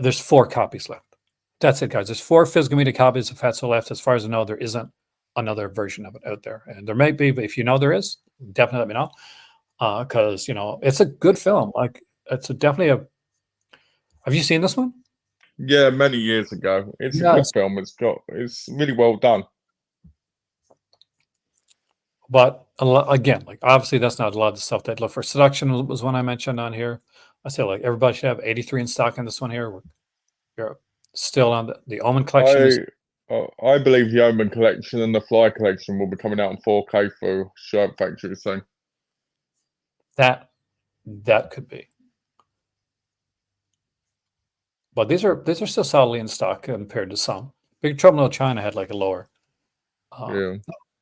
There's 4 copies left. That's it, guys. There's 4 physical media copies of Fatso left. As far as I know, there isn't another version of it out there, and there may be, but if you know there is, definitely let me know. Because it's a good film. Like it's definitely a. Have you seen this one? Yeah, many years ago. It's a Yeah, good film. It's really well done. but again, like obviously that's not a lot of the stuff that look for. Seduction was one I mentioned on here. I said like everybody should have 83 in stock in this one here. You're still on the Omen collection is I believe the Omen collection and the Fly collection will be coming out in 4K for Sharp Factory soon. that could be. But these are still solidly in stock compared to some. Big Trouble in Little China had like a lower. Yeah.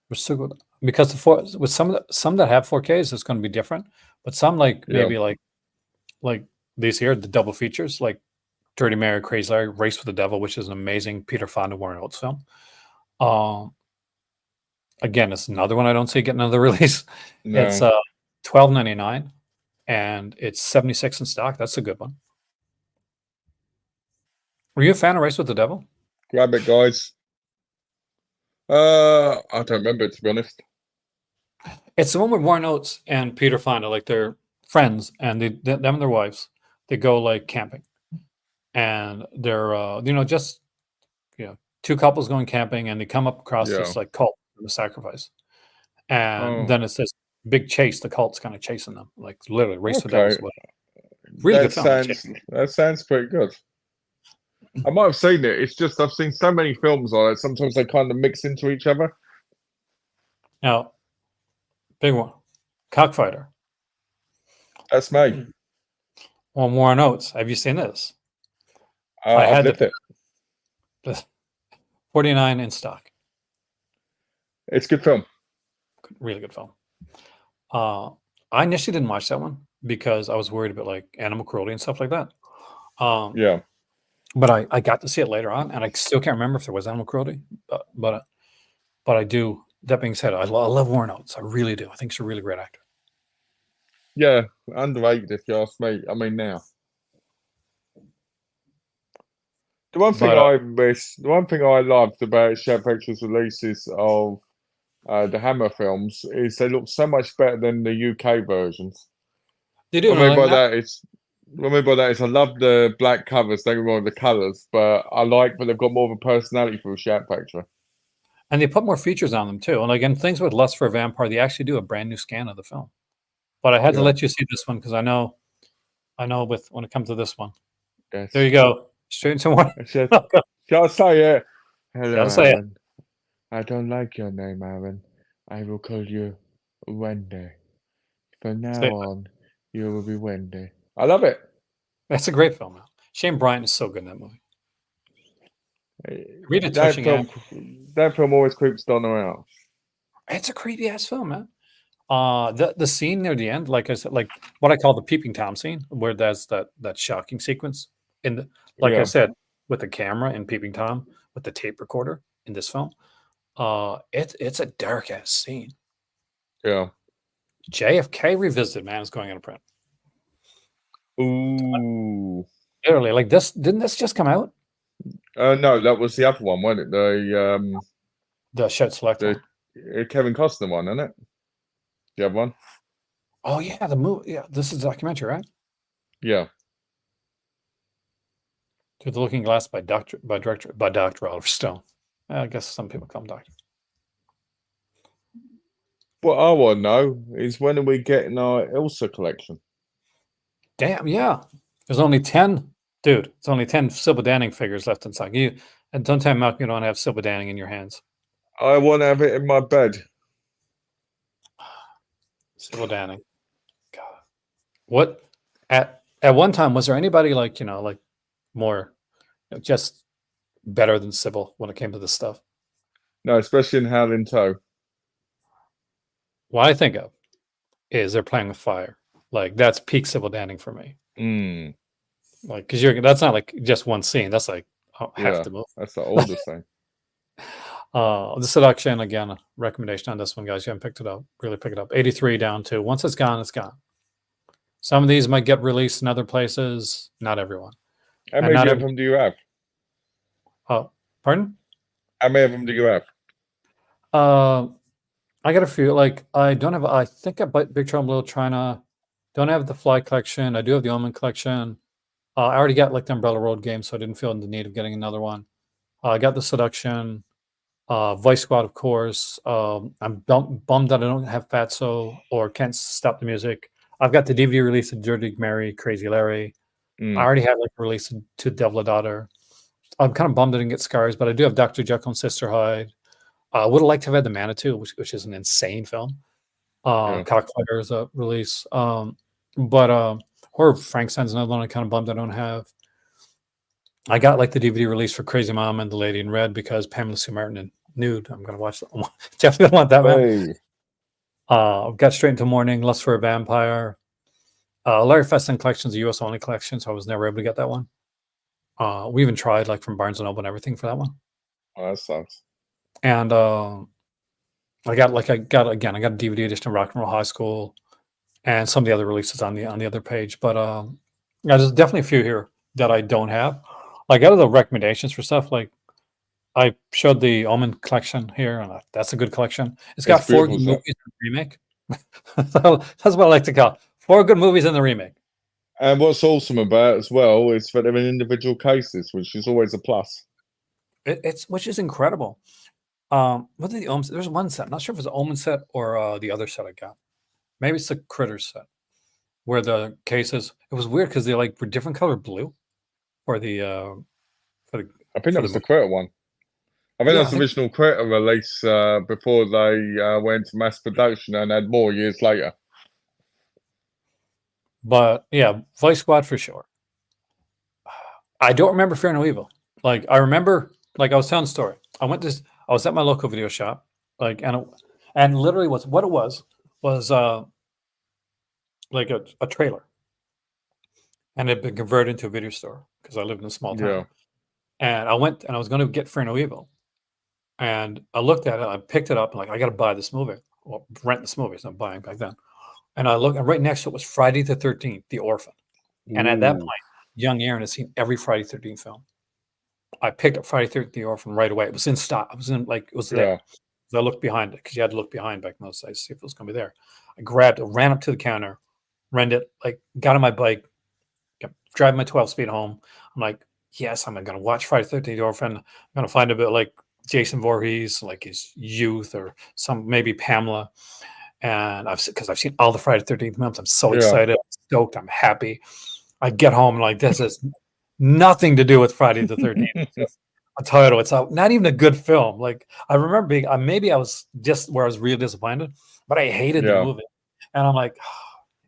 We're still good because with some that have 4Ks, it's going to be different. But some like Yeah. maybe like these here, the double features, like Dirty Mary, Crazy Larry, Race with the Devil, which is an amazing Peter Fonda Warren Oates film. Again, it's another one I don't see getting another release. No. It's $12.99 and it's 76 in stock. That's a good one. Were you a fan of Race with the Devil? Grab it, guys. I don't remember, to be honest. It's the one with Warren Oates and Peter Fonda, like they're friends, and them and their wives, they go like camping, and they're just 2 couples going camping, and they come up across this like cult, the sacrifice, and then it's this big chase. The cult's kind of chasing them, like literally Race with the Devil. Really good film. That sounds pretty good. I might have seen it. It's just I've seen so many films on it. Sometimes they kind of mix into each other. Now, big one, Cockfighter. That's me. On Warren Oates. Have you seen this? I had it. 49 in stock. It's a good film. Really good film. I initially didn't watch that one because I was worried about like animal cruelty and stuff like that. Yeah. But I got to see it later on, and I still can't remember if there was animal cruelty. But I do. That being said, I love Warren Oates. I really do. I think she's a really great actor. Yeah, underrated if you ask me. I mean, now. The one thing I loved about Chef Extra's releases of the Hammer films is they look so much better than the UK versions. They do. What I mean by that is I love the black covers, don't get me wrong, the colours, but I like that they've got more of a personality for a Shout Factory. And they put more features on them too. And again, things with Lust for a Vampire, they actually do a brand new scan of the film. But I had to let you see this one because I know with when it comes to this one. Yes. There you go. Straight into one. Shall I say it? Hello, say Aaron. I don't like your name, Aaron. I will call you Wendy. From now on, you will be Wendy. I love it. That's a great film. Shane Bryant is so good in that movie. Read it. That film always creeps Donna out. It's a creepy ass film, man. The scene near the end, like I said, like what I call the peeping Tom scene, where there's that shocking sequence in the, I said, with the camera and peeping Tom with the tape recorder in this film. It's a dark ass scene. Yeah. JFK Revisited, man, is going into print. Ooh. Literally, like this. Didn't this just come out? No, that was the other one, wasn't it? The Shed Select one. Kevin Costner one, isn't it? The other one. Oh yeah, the movie. Yeah, this is a documentary, right? Yeah. Through the Looking Glass by Dr. Oliver Stone. I guess some people call him Doctor. What I want to know is when are we getting our Ilsa collection? Damn, yeah. There's only 10, dude. It's only 10 Sybil Danning figures left inside. And don't tell me you don't have Sybil Danning in your hands. I want to have it in my bed. Sybil Danning. God. What at one time was there anybody like more just better than Sybil when it came to this stuff? No, especially in Howling Toe. What I think of is they're playing with fire. Like that's peak Sybil Danning for me. Like because that's not like just one scene. That's like half the movie. That's the oldest thing. The Seduction, again, a recommendation on this one, guys. You haven't picked it up. Really pick it up. 83 down to once it's gone, it's gone. Some of these might get released in other places. Not everyone. How and many not of every. them do you have? Pardon? How many of them do you have? Uh, I got a few. Like I don't have. I think I bought Big Trouble in Little China. Don't have the Fly collection. I do have the Omen collection. I already got like the Umbrella Road game, so I didn't feel the need of getting another one. I got the Seduction, Vice Squad, of course. I'm bummed that I don't have Fatso or Can't Stop the Music. I've got the DVD release of Dirty Mary, Crazy Larry. I Mm, already have like release to Devil a Daughter. I'm kind of bummed I didn't get Scars, but I do have Dr. Jekyll and Sister Hyde. I would have liked to have had the Manitou, which is an insane film. yeah. Cockfighter is a release. But Horror of Frankenstein's another one I kind of bummed I don't have. I got like the DVD release for Crazy Mom and The Lady in Red because Pamela Sue Martin and Nude. I'm gonna watch that one. Definitely want that man. Hey, I've got Straight into Morning, Lust for a Vampire. Larry Feston Collection's a US only collection, so I was never able to get that one. We even tried like from Barnes and Noble and everything for that one. oh, that sucks. And I got a DVD edition of Rock and Roll High School and some of the other releases on the other page. But yeah, there's definitely a few here that I don't have. Like out of the recommendations for stuff, like I showed the Omen collection here, and that's a good collection. It's got It's four beautiful good stuff. movies in the remake. So that's what I like to call it. Four good movies in the remake. And what's awesome about it as well is that they're in individual cases, which is always a plus. It's which is incredible. What are the Omen? There's one set. I'm not sure if it's an Omen set or the other set I got. Maybe it's the Critters set where the cases. It was weird because they like were different color blue for the for the I think for that the was the movie. Critter one. I think Yeah, that's the original Critter release before they went to mass production and had more years later. but yeah, Vice Squad for sure. I don't remember Fear No Evil. Like I remember, like I was telling the story. I was at my local video shop, like and literally what it was like a trailer, and it had been converted into a video store because I lived in a small Yeah, town. And I went and I was going to get Fear No Evil, and I looked at it, I picked it up, and like I got to buy this movie, or rent this movie. So I'm buying back then. And I look, and right next to it was Friday the 13th, The Orphan. And at that ooh, point, young Aaron has seen every Friday 13th film. I picked up Friday 13th, The Orphan right away. It was in stock. It was in like it was yeah, there. So I looked behind it because you had to look behind back in those days to see if it was going to be there. I grabbed it, ran up to the counter, rented it, like got on my bike, kept driving my 12 speed home. I'm like, yes, I'm going to watch Friday 13th, The Orphan. I'm going to find a bit like Jason Voorhees, like his youth, or some maybe Pamela. And because I've seen all the Friday 13th films. I'm so yeah, excited, I'm stoked, I'm happy. I get home and like this is nothing to do with Friday the 13th. It's just a title. It's not even a good film. Like I remember being, maybe I was just where I was really disappointed, but I hated the yeah. movie. And I'm like,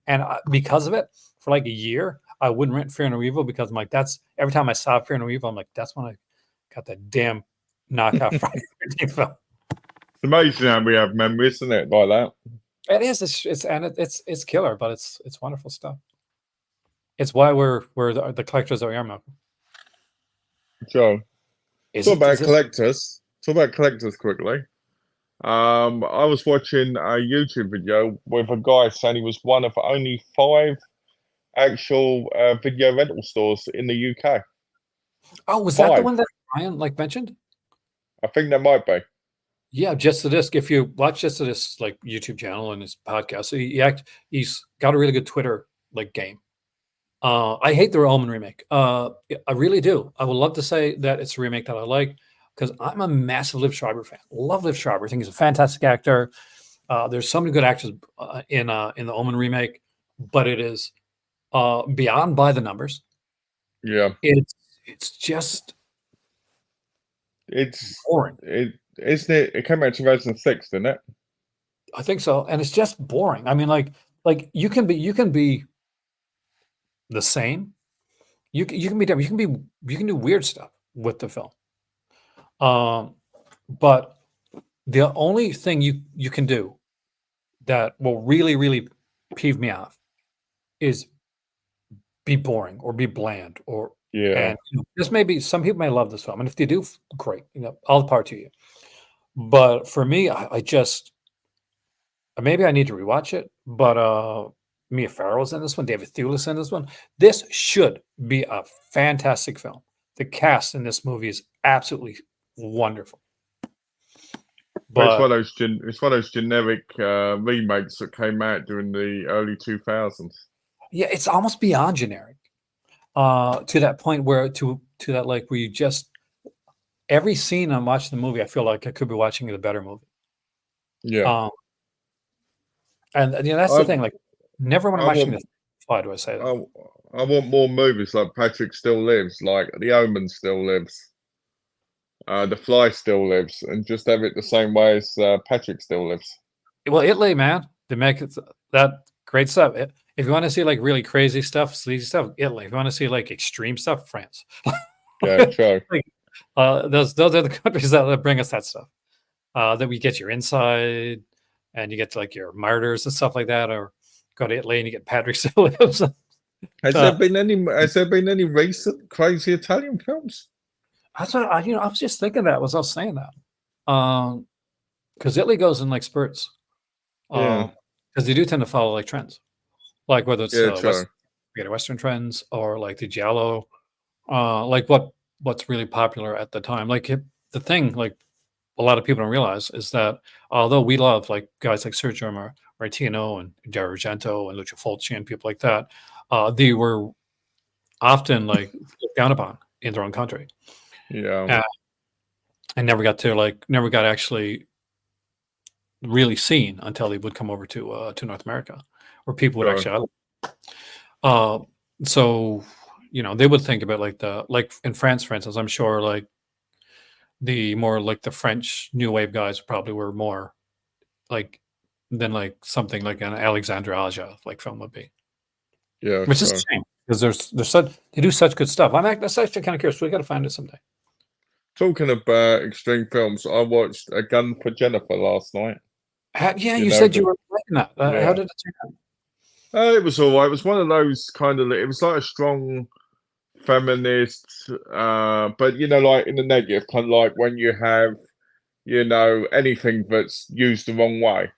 and because of it, for like a year, I wouldn't rent Fear No Evil because I'm like, that's every time I saw Fear No Evil, I'm like, that's when I got that damn knockout Friday the 13th film. It's amazing how we have memories, isn't it? Like that. It is. It's killer, but it's wonderful stuff. It's why we're the collectors that we are, Malcolm. So, Is talk it? about Is it? collectors. Talk about collectors quickly. I was watching a YouTube video with a guy saying he was one of only 5 actual video rental stores in the UK. Oh, was that the 5. one that Ryan like mentioned? I think there might be. Yeah, Just the Disc. If you watch Just the Disc like YouTube channel and his podcast, so he's got a really good Twitter like game. I hate the Omen remake. I really do. I would love to say that it's a remake that I like because I'm a massive Liv Schreiber fan. Love Liv Schreiber. I think he's a fantastic actor. There's so many good actors in the Omen remake, but it is beyond by the numbers. Yeah, It's just boring. isn't it? It came out in 2006, didn't it? I think so, and it's just boring. I mean, like you can be the same. You can be different. You can do weird stuff with the film. But the only thing you can do that will really peeve me off is be boring or be bland or Yeah, and this may be some people may love this film, and if they do, great. All the power to you. But for me, I just maybe I need to rewatch it, but Mia Farrow's in this one. David Thewlis in this one. This should be a fantastic film. The cast in this movie is absolutely wonderful. But it's But one of those generic remakes that came out during the early 2000s. yeah, it's almost beyond generic. To that point where to that like where you just every scene I'm watching the movie, I feel like I could be watching a better movie. Yeah. And that's the thing. Like, never when I'm I watching want this, why do I say that? I want more movies like Patrick Still Lives, like The Omen still lives, The Fly still lives, and just have it the same way as Patrick Still Lives. Well, Italy, man, they make it that great stuff. If you want to see like really crazy stuff, sleazy stuff, Italy. If you want to see like extreme stuff, France. Yeah, true. Like, those are the countries that bring us that stuff. That we get your inside, and you get to like your martyrs and stuff like that, or go to Italy and you get Patrick Still Lives. Has there been any recent crazy Italian films? That's what I was just thinking that was I was saying that. Because Italy goes in like spurts. Yeah. Because they do tend to follow like trends, like whether it's true. Western trends or like the giallo, like what's really popular at the time. Like the thing, like a lot of people don't realize is that although we love like guys like Sergio Martino and Dario Argento and Lucio Fulci and people like that, they were often like looked down upon in their own country. Yeah. And never got actually really seen until they would come over to North America, where people would actually. So they would think about like in France, for instance. I'm sure like the more like the French new wave guys probably were more like than like something like an Alexandre Aja like film would be. Yeah, which is a shame because they do such good stuff. That's actually kind of curious. We got to find it someday. Talking about extreme films, I watched A Gun for Jennifer last night. Yeah, you said you were liking that. Yeah. How did it turn out? It was all right. It was one of those kind of. It was like a strong feminist, but like in the negative, kind of like when you have, anything that's used the wrong way.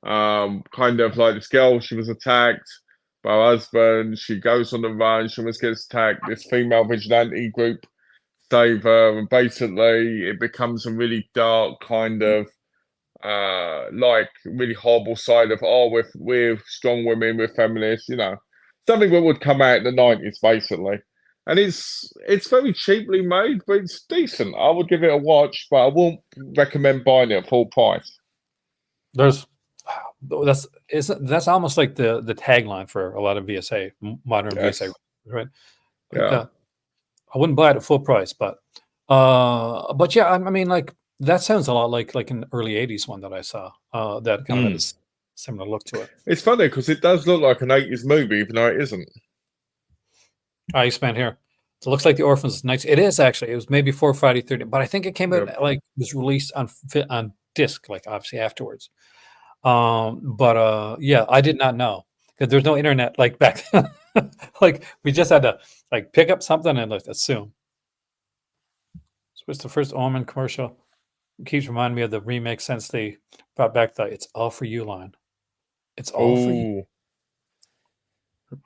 Kind of like this girl, she was attacked by her husband. She goes on the run. She almost gets attacked. This female vigilante group save her, and basically it becomes a really dark kind of like really horrible side of we're strong women, we're feminists, something that would come out in the 90s basically. And it's very cheaply made, but it's decent. I would give it a watch, but I won't recommend buying it at full price. That's almost like the tagline for a lot of VSA, modern VSA, right? Yeah. I wouldn't buy it at full price, but yeah, I mean, like that sounds a lot like an early '80s one that I saw. That kind of had a similar look to it. It's funny because it does look like an '80s movie, even though it isn't. Iceman here. So it looks like The Orphans Nights. It is actually. It was made before Friday 13th, but I think it came out like was released on disc, like obviously afterwards. But yeah, I did not know because there's no internet like back then. Like we just had to like pick up something and like assume. So it's the first Omen commercial. It keeps reminding me of the remake since they brought back the "It's all for you" line. It's all for you.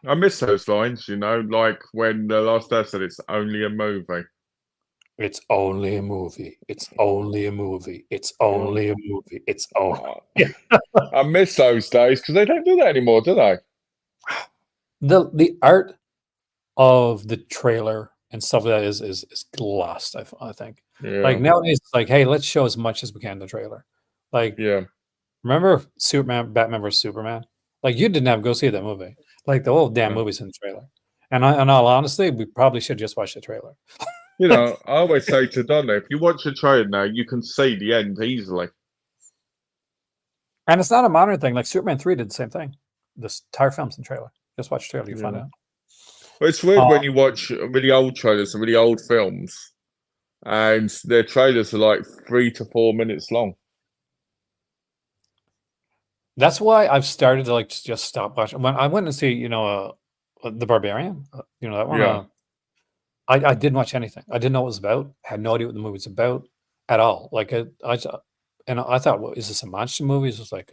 I miss those lines, like when the last guy said it's only a movie. It's only a movie. It's only a movie. It's only a movie. It's only. I miss those days because they don't do that anymore, do they? The art of the trailer and stuff like that is lost. I think. Yeah. Like nowadays, it's like, hey, let's show as much as we can in the trailer. Like, remember Batman vs Superman? Like, you didn't have to go see that movie. Like the whole damn movie's in the trailer. And in all honesty, we probably should just watch the trailer. I always say to Donna, if you watch the trailer now, you can see the end easily. And it's not a modern thing. Like Superman 3 did the same thing. This entire film's in trailer. Just watch the trailer, you find out. But it's weird when you watch really old trailers and really old films, and their trailers are like 3 to 4 minutes long. That's why I've started to like just stop watching. When I went to see, The Barbarian, that one. Yeah. I didn't watch anything. I didn't know what it was about. I had no idea what the movie was about at all. Like I thought, well, is this a monster movie? Is this like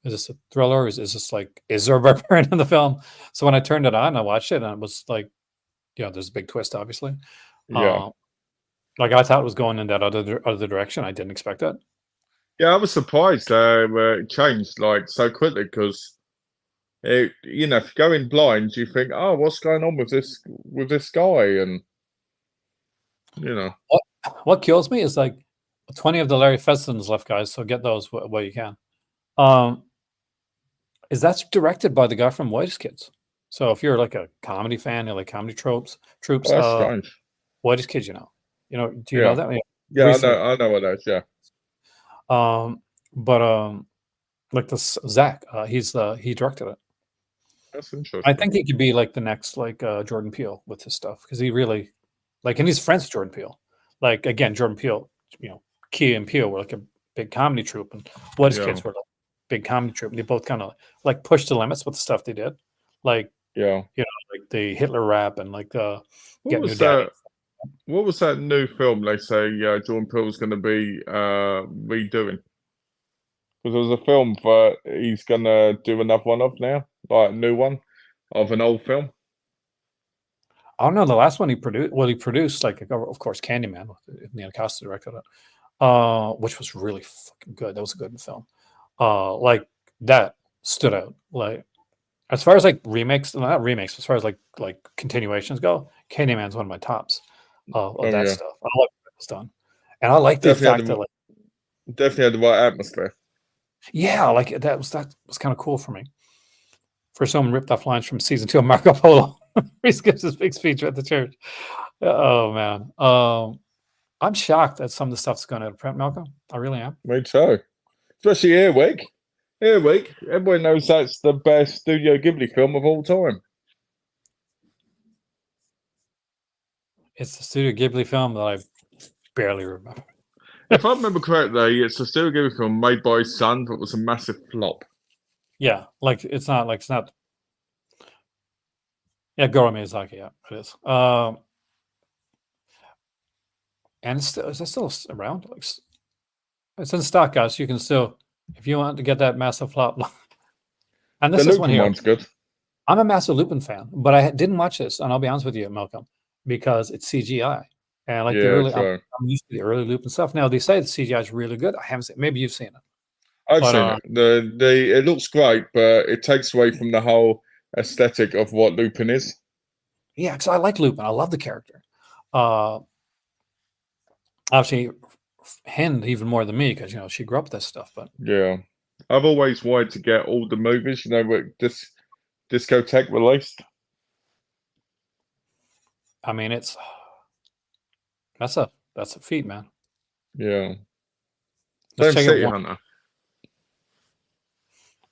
Is this a thriller? Is this like, is there a barbarian in the film? So when I turned it on, I watched it, and it was like, there's a big twist, obviously. Yeah. Uh, like I thought it was going in that other direction. I didn't expect that. Yeah, I was surprised it changed like so quickly because if you go in blind, you think, oh, what's going on with this guy, and you know, What kills me is like 20 of the Larry Fessons left, guys. So get those while you can. Um, is that's directed by the guy from Whitest Kids. So if you're like a comedy fan, you like comedy troops, oh, that's strange. Whitest Kids, do you know Yeah, that? Yeah, yeah, recently. I know what that is. Yeah, But like this Zach, he directed it. that's I interesting. think he could be like the next like Jordan Peele with his stuff because he really like, and he's friends with Jordan Peele. Like again, Jordan Peele, Key and Peele were like a big comedy troupe, and Whitest Yeah, Kids were like big comedy troupe. And they both kind of like pushed the limits with the stuff they did, like yeah. like the Hitler rap and like What Get New was Daddy. that? What was that new film they say Jordan Peele was going to be redoing? Because there was a film that he's going to do another one of now, like a new one of an old film. I don't know. The last one he produced, well, he produced like, of course, Candyman. Neil Costa directed it, which was really fucking good. That was a good film. Like that stood out. Like as far as like remakes, not remakes, as far as like continuations go, Candyman's one of my tops of Oh that yeah, stuff. I like what was done, and I like the definitely had fact that like, definitely had the right atmosphere. yeah, like that was kind of cool for me. For someone ripped off lines from season 2 of Marco Polo. Reese gives his big speech at the church. Oh man, I'm shocked at some of the stuff that's going out of print, Malcolm. I really am. Me too. Especially Earwig. Earwig. Everybody knows that's the best Studio Ghibli film of all time. It's the Studio Ghibli film that I barely remember. If I remember correctly, it's a Studio Ghibli film made by his son, but was a massive flop. Yeah, like it's not. Yeah, Goro Miyazaki. Yeah, it is. And is that still around? Like, it's in stock, guys. You can still, if you want to get that massive flop. And The this is one Lupin here. one's good. I'm a massive Lupin fan, but I didn't watch this, and I'll be honest with you, Malcolm, because it's CGI. And like Yeah, true. I'm used to the early Lupin stuff. Now they say the CGI is really good. I haven't seen. Maybe you've seen it. I've But seen it. It looks great, but it takes away from the whole aesthetic of what Lupin is. yeah, because I like Lupin. I love the character. Obviously, Hind even more than me because she grew up with this stuff. But Yeah. I've always wanted to get all the movies, with this Discotheque released. I mean, that's a feat, man. Yeah. Let's Same check City it. Hunter.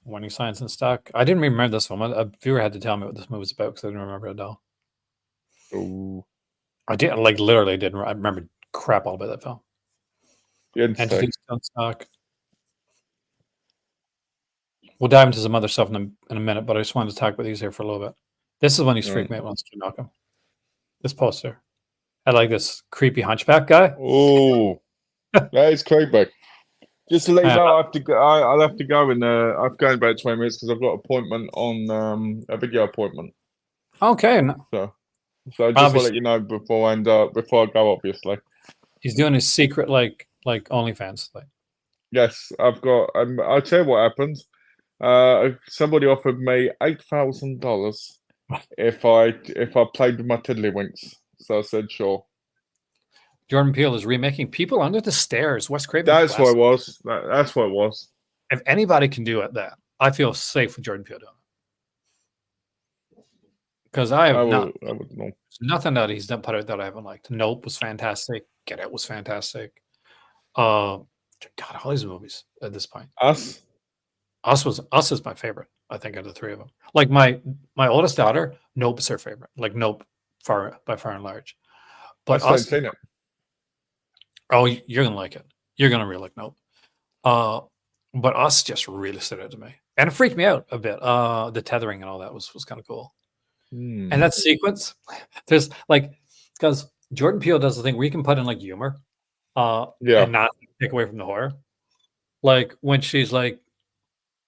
Warning signs in stock. I didn't remember this one. A viewer had to tell me what this movie was about because I didn't remember it at all. Ooh. I did literally didn't. I remember crap all about that film. The Entity. Entities stock. We'll dive into some other stuff in a minute, but I just wanted to talk about these here for a little bit. This is when he's freaked me out once, Malcolm. This poster. I like this creepy hunchback guy. Oh, that is creepy. Just to let you know, I have to go. I'll have to go in. I've got about 20 minutes because I've got an appointment on a video appointment. Okay. So I just want to let you know before I go. Obviously, he's doing his secret like OnlyFans thing. Yes, I've got. I'll tell you what happened. Somebody offered me $8,000 if I played with my tiddlywinks. So I said sure. Jordan Peele is remaking People Under the Stairs. Wes Craven. That's what it was. That's what it was. If anybody can do it, I feel safe with Jordan Peele doing it. Because I would know. Nothing that he's done put out that I haven't liked. Nope was fantastic. Get Out was fantastic. God, all these movies at this point. Us is my favorite. I think of the three of them. Like my oldest daughter, Nope is her favorite. Like Nope, by far and large. But I haven't seen it. Oh, you're gonna like it. You're gonna really like Nope. But Us just really stood out to me, and it freaked me out a bit. The tethering and all that was kind of cool. And that sequence, there's like, because Jordan Peele does the thing where you can put in like humor, and not take away from the horror. Like when she's like,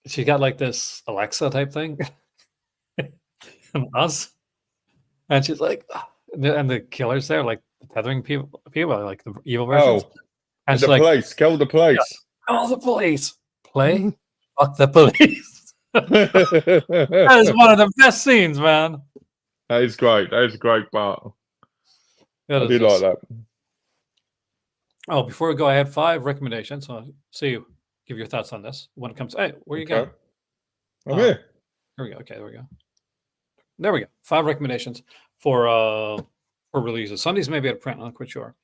she got like this Alexa type thing from us, and she's like, and the killers there, like tethering people, like the evil versions, Oh, and she's the like, police. Kill the yeah, police. call the police. Play, fuck the police. That is one of the best scenes, man. That is great. That is a great part. It I is do like just. that. Oh, before we go, I had 5 recommendations. So see you. Give your thoughts on this when it comes. Hey, where are you going? Okay. I'm here. Here we go. Okay, there we go. There we go. 5 recommendations for releases. Sundays may be out of print. I'm not quite sure.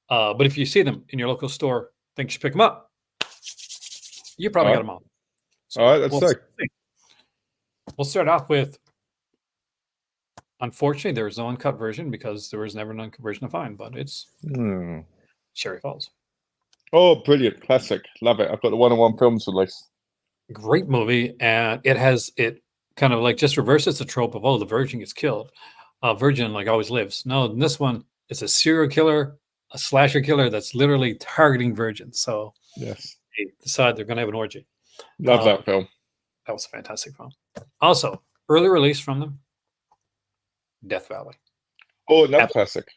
But if you see them in your local store, think you should pick them up. You probably got them all. So All right, let's see. We'll start off with. Unfortunately, there is no uncut version because there was never an uncut version to find, but it's Cherry Falls. Oh, brilliant. Classic. Love it. I've got the 101 Films release. Great movie, and it kind of like just reverses the trope of, oh, the virgin gets killed. Virgin like always lives. No, in this one, it's a serial killer, a slasher killer that's literally targeting virgins. So yes, they decide they're going to have an orgy. Love that film. That was a fantastic film. Also, early release from them, Death Valley. Oh, another classic.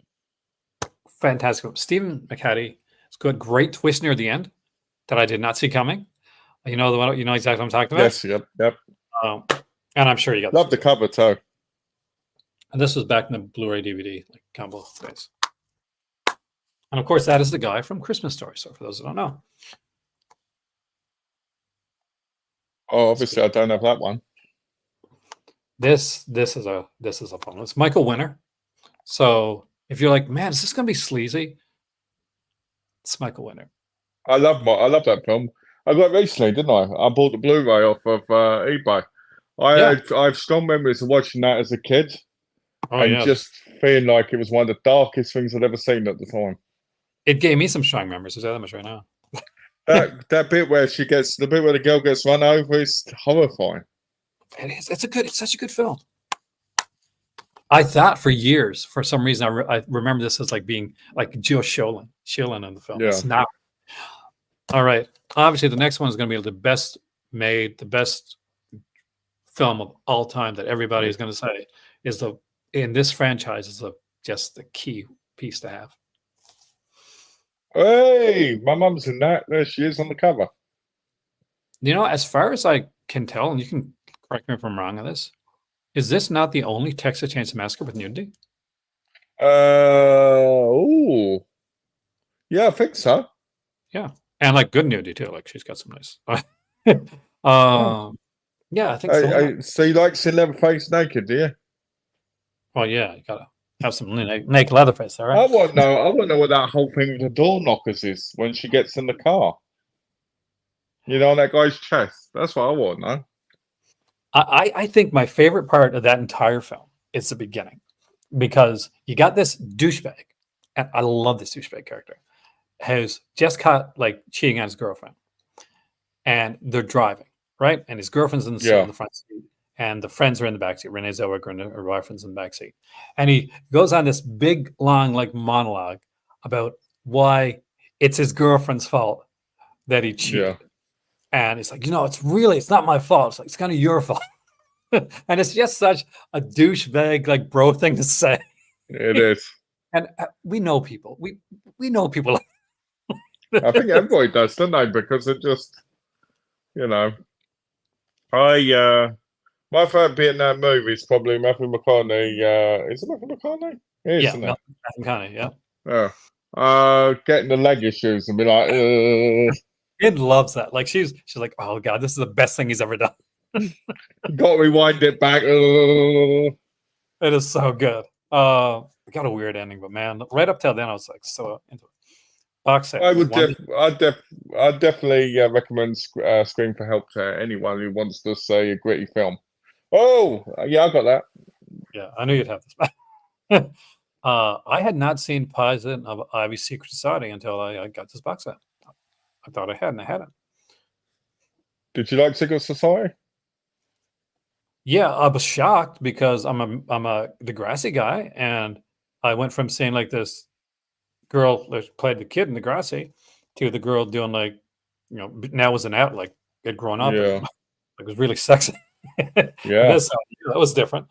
Fantastic film. Stephen McHattie. It's good. Great twist near the end that I did not see coming. You know the one. You know exactly what I'm talking about. Yes. Yep. And I'm sure you got. Love the cover too. And this was back in the Blu-ray DVD like combo days. And of course, that is the guy from Christmas Story. So for those who don't know, oh, obviously I don't have that one. This is a fun one. It's Michael Winner. So if you're like, man, is this going to be sleazy? It's Michael Winner. I love that film. I got it recently, didn't I? I bought the Blu-ray off of eBay. I have strong memories of watching that as a kid, just feeling like it was one of the darkest things I'd ever seen at the time. It gave me some strong memories. I'll tell you that much right now. that bit where the girl gets run over is horrifying. It is. It's such a good film. I thought for years, for some reason, I remember this as like being like Joe Sholin in the film. Yeah. It's not. All right. Obviously, the next one is going to be the best film of all time that everybody is going to say is in this franchise is just the key piece to have. Hey, my mum's in that. There she is on the cover. You know, as far as I can tell, and you can correct me if I'm wrong on this, is this not the only Texas Chainsaw Massacre with nudity? Oh. Yeah, I think so. Yeah. And like good nudity too. Like she's got some nice. Yeah, I think so. So you like seeing Leatherface naked, do you? Well, yeah, you gotta have some naked Leatherface, all right? I want to know what that whole thing with the door knockers is when she gets in the car. You know, on that guy's chest. That's what I want to know. I think my favorite part of that entire film is the beginning, because you got this douchebag, and I love this douchebag character, who's just caught like cheating on his girlfriend, and they're driving, right? And his girlfriend's in the front seat, and the friends are in the back seat. Renee Zellweger and her boyfriend's in the back seat, and he goes on this big long like monologue about why it's his girlfriend's fault that he cheated. Yeah. And it's like, it's not my fault. It's like, it's kind of your fault. And it's just such a douchebag, like, bro thing to say. It is. And we know people. We know people. I think everybody does, don't they? Because it just, my favorite Vietnam movie is probably Matthew McConaughey. Is it Matthew McConaughey? It is, isn't it? Matthew McConaughey, yeah. Getting the leg issues and be like, Kid loves that. Like she's like, oh god, this is the best thing he's ever done. Got to rewind it back. It is so good. It got a weird ending, but man, right up till then, I was like so into it. Box set. I would I'd definitely recommend Scream for Help to anyone who wants to see a gritty film. Oh, yeah, I got that. Yeah, I knew you'd have this. I had not seen Poison of Ivy's Secret Society until I got this box set. I thought I had, and I hadn't. Did you like Secret Society? Yeah, I was shocked because I'm a Degrassi guy, and I went from seeing like this girl that played the kid in Degrassi to the girl doing like, now was an out, like had grown up. Yeah. It was really sexy. Yeah. This that was different.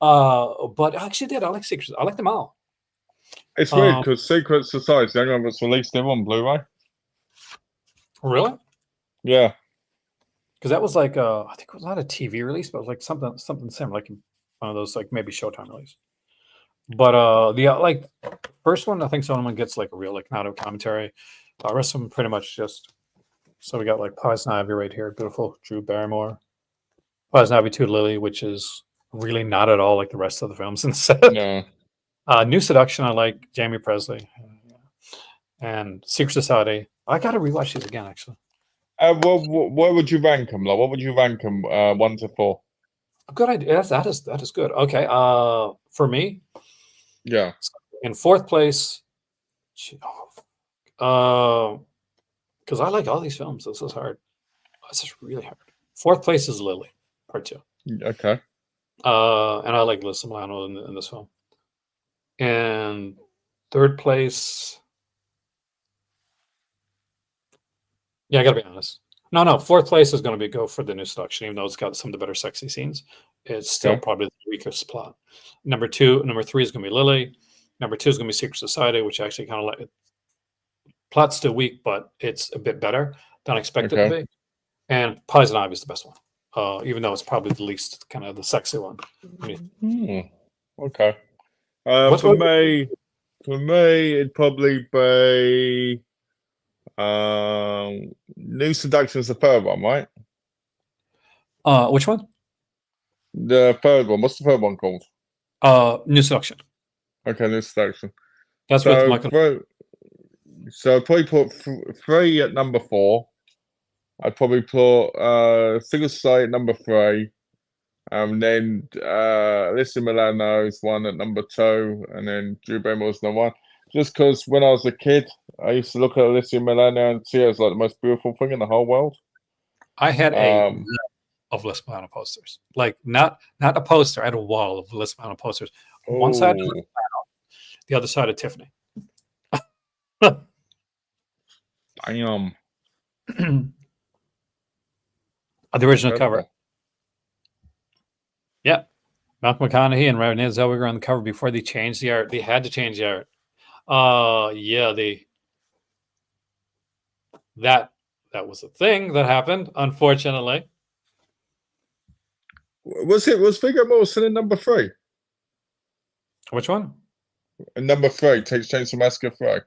But I actually did. I like Secret. I like them all. It's weird because Secret Society is the only one that's released ever on Blu-ray. Really? Yeah. Because that was like I think it was not a TV release, but it was like something similar, like one of those like maybe Showtime release. But the like first one, I think someone gets like a real like not a commentary. The rest of them pretty much just. So we got like Poison Ivy right here, beautiful Drew Barrymore. Poison Ivy 2 Lily, which is really not at all like the rest of the films in the set. No. New Seduction, I like Jamie Presley. And Secret Society. I got to rewatch these again, actually. Where would you rank them? Like, what would you rank them? 1 to 4. Good idea. That is good. Okay. For me, Yeah. in fourth place, because I like all these films. This is hard. This is really hard. Fourth place is Lily, part 2. Okay. And I like Alyssa Milano in this film. And third place, yeah, I gotta be honest. No. Fourth place is going to go for the New Seduction, even though it's got some of the better sexy scenes. It's still probably the weakest plot. Number 3 is going to be Lily. Number 2 is going to be Secret Society, which actually kind of like plot's still weak, but it's a bit better than I expected it to be. And Poison Ivy is the best one, even though it's probably the least kind of the sexy one. Okay. For me, it'd probably be New Seduction is the third one, right? Which one? The third one. What's the third one called? New Seduction. Okay, New Seduction. That's with Michael. So I'd probably put 3 at number 4. I'd probably put Secret Society at number 3. Then Alyssa Milano's one at number 2, and then Drew Barrymore's number 1. Just because when I was a kid, I used to look at Alyssa Milano and see her as like the most beautiful thing in the whole world. I had a lot of Alyssa Milano posters, like not a poster. I had a wall of Alyssa Milano posters. One side of Alyssa Milano, the other side of Tiffany. Damn. The original cover. Yeah. Malcolm McConaughey and Renee Zellweger on the cover before they changed the art. They had to change the art. That was a thing that happened, unfortunately. Was Viggo Mortensen in number 3? Which one? And number 3, Takes Chainsaw Massacre 3.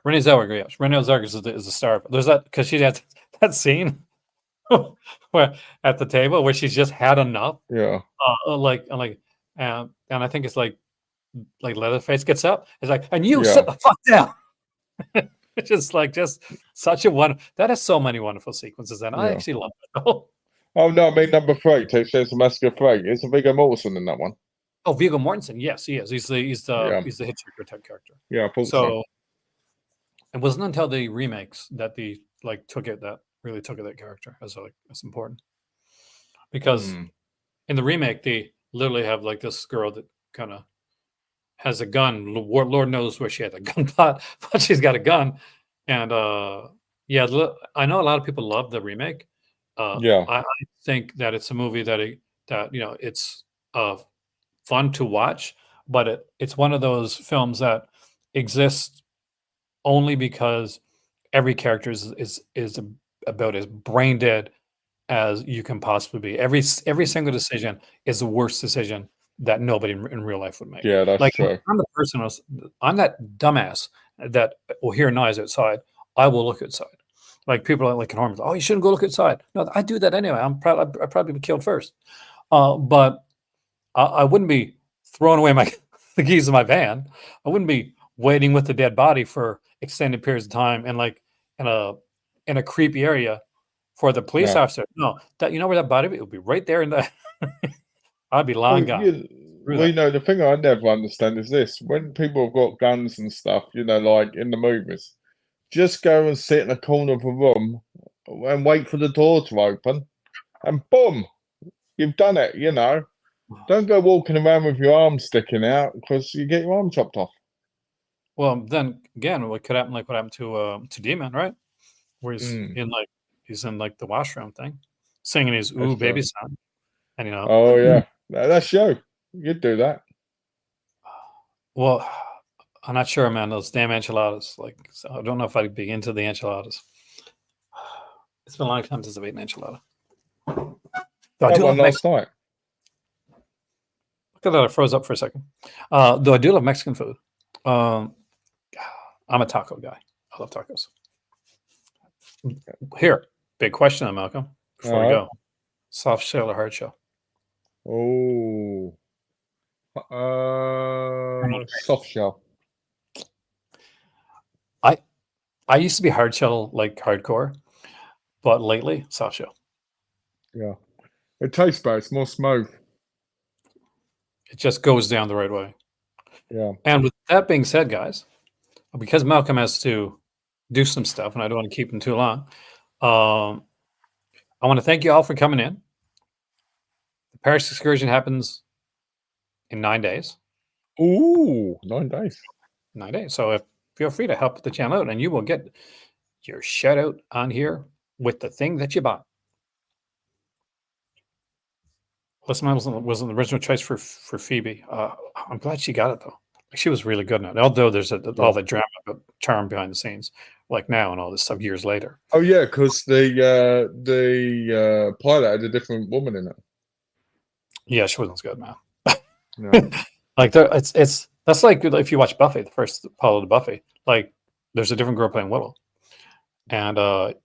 Renee Zellweger, yes. Renee Zellweger is the star. There's that because she had that scene where at the table where she's just had enough. Yeah. And I think it's like Leatherface gets up. It's like, and you sit the fuck down. It's just such a one. That has so many wonderful sequences, and I actually love it. Oh no, I mean number 3, Takes Chainsaw Massacre 3. Is Viggo Mortensen in that one? Oh, Viggo Mortensen, yes, he is. He's the hitchhiker type character. Yeah, I thought so. It wasn't until the remakes that they took it that character as important. Because in the remake they literally have like this girl that kind of has a gun. Lord knows where she had a gun plot, but she's got a gun. And I know a lot of people love the remake. I think that it's a movie that it's fun to watch, but it's one of those films that exists only because every character is about as brain dead as you can possibly be. Every single decision is the worst decision that nobody in real life would make. Yeah, that's true. I'm that dumbass that will hear noise outside. I will look outside. Like people are like in hormones. Oh, you shouldn't go look outside. No, I do that anyway. I'd probably be killed first. But I wouldn't be throwing away the keys of my van. I wouldn't be waiting with the dead body for extended periods of time and like in a creepy area for the police officer. No, that where that body would be right there in the. I'd be long gone. The thing I never understand is this: when people have got guns and stuff, like in the movies, just go and sit in a corner of a room and wait for the door to open, and boom, you've done it. Don't go walking around with your arm sticking out because you get your arm chopped off. Well, then again, what could happen? Like what happened to Demon, right? Where he's in the washroom thing. singing his "Ooh, That's baby true. son," and you know, Oh yeah, that's you. You'd do that. well, I'm not sure, man. Those damn enchiladas. Like, so I don't know if I'd be into the enchiladas. It's been a long time since I've eaten enchilada. Though I Had do one love Mexican. last night. Look at that! I froze up for a second. Though I do love Mexican food. Um, I'm a taco guy. I love tacos. Here, big question, Malcolm. Before we All right. go, soft shell or hard shell? Oh, soft shell. I used to be hard shell, like hardcore, but lately soft shell. Yeah, it tastes better. It's more smooth. It just goes down the right way. Yeah. And with that being said, guys, because Malcolm has to do some stuff, and I don't want to keep him too long, I want to thank you all for coming in. The Paris excursion happens in 9 days. Ooh, 9 days. 9 days. So feel free to help the channel out, and you will get your shout out on here with the thing that you bought. Listen, was an original choice for Phoebe. I'm glad she got it though. Like, she was really good in it. Although there's all the drama, but charm behind the scenes, like now and all this stuff years later. Oh yeah, because the pilot had a different woman in it. Yeah, she wasn't as good, man. No. Like it's that's like if you watch Buffy, the first Apollo to Buffy, like there's a different girl playing Willow, and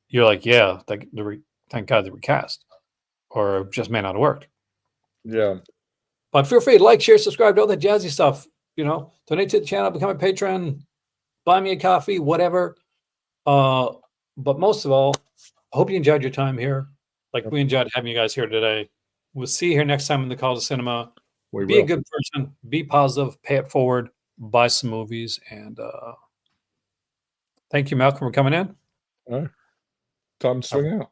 you're like, yeah, like thank God they recast, or it just may not have worked. Yeah. But feel free to like, share, subscribe to all that jazzy stuff. You know, donate to the channel, become a patron, buy me a coffee, whatever. But most of all, I hope you enjoyed your time here. Like Yep. we enjoyed having you guys here today. We'll see you here next time in the Call to Cinema. We A will. good person, be positive, pay it forward, buy some movies, and thank you, Malcolm, for coming in. All right. Time to swing out.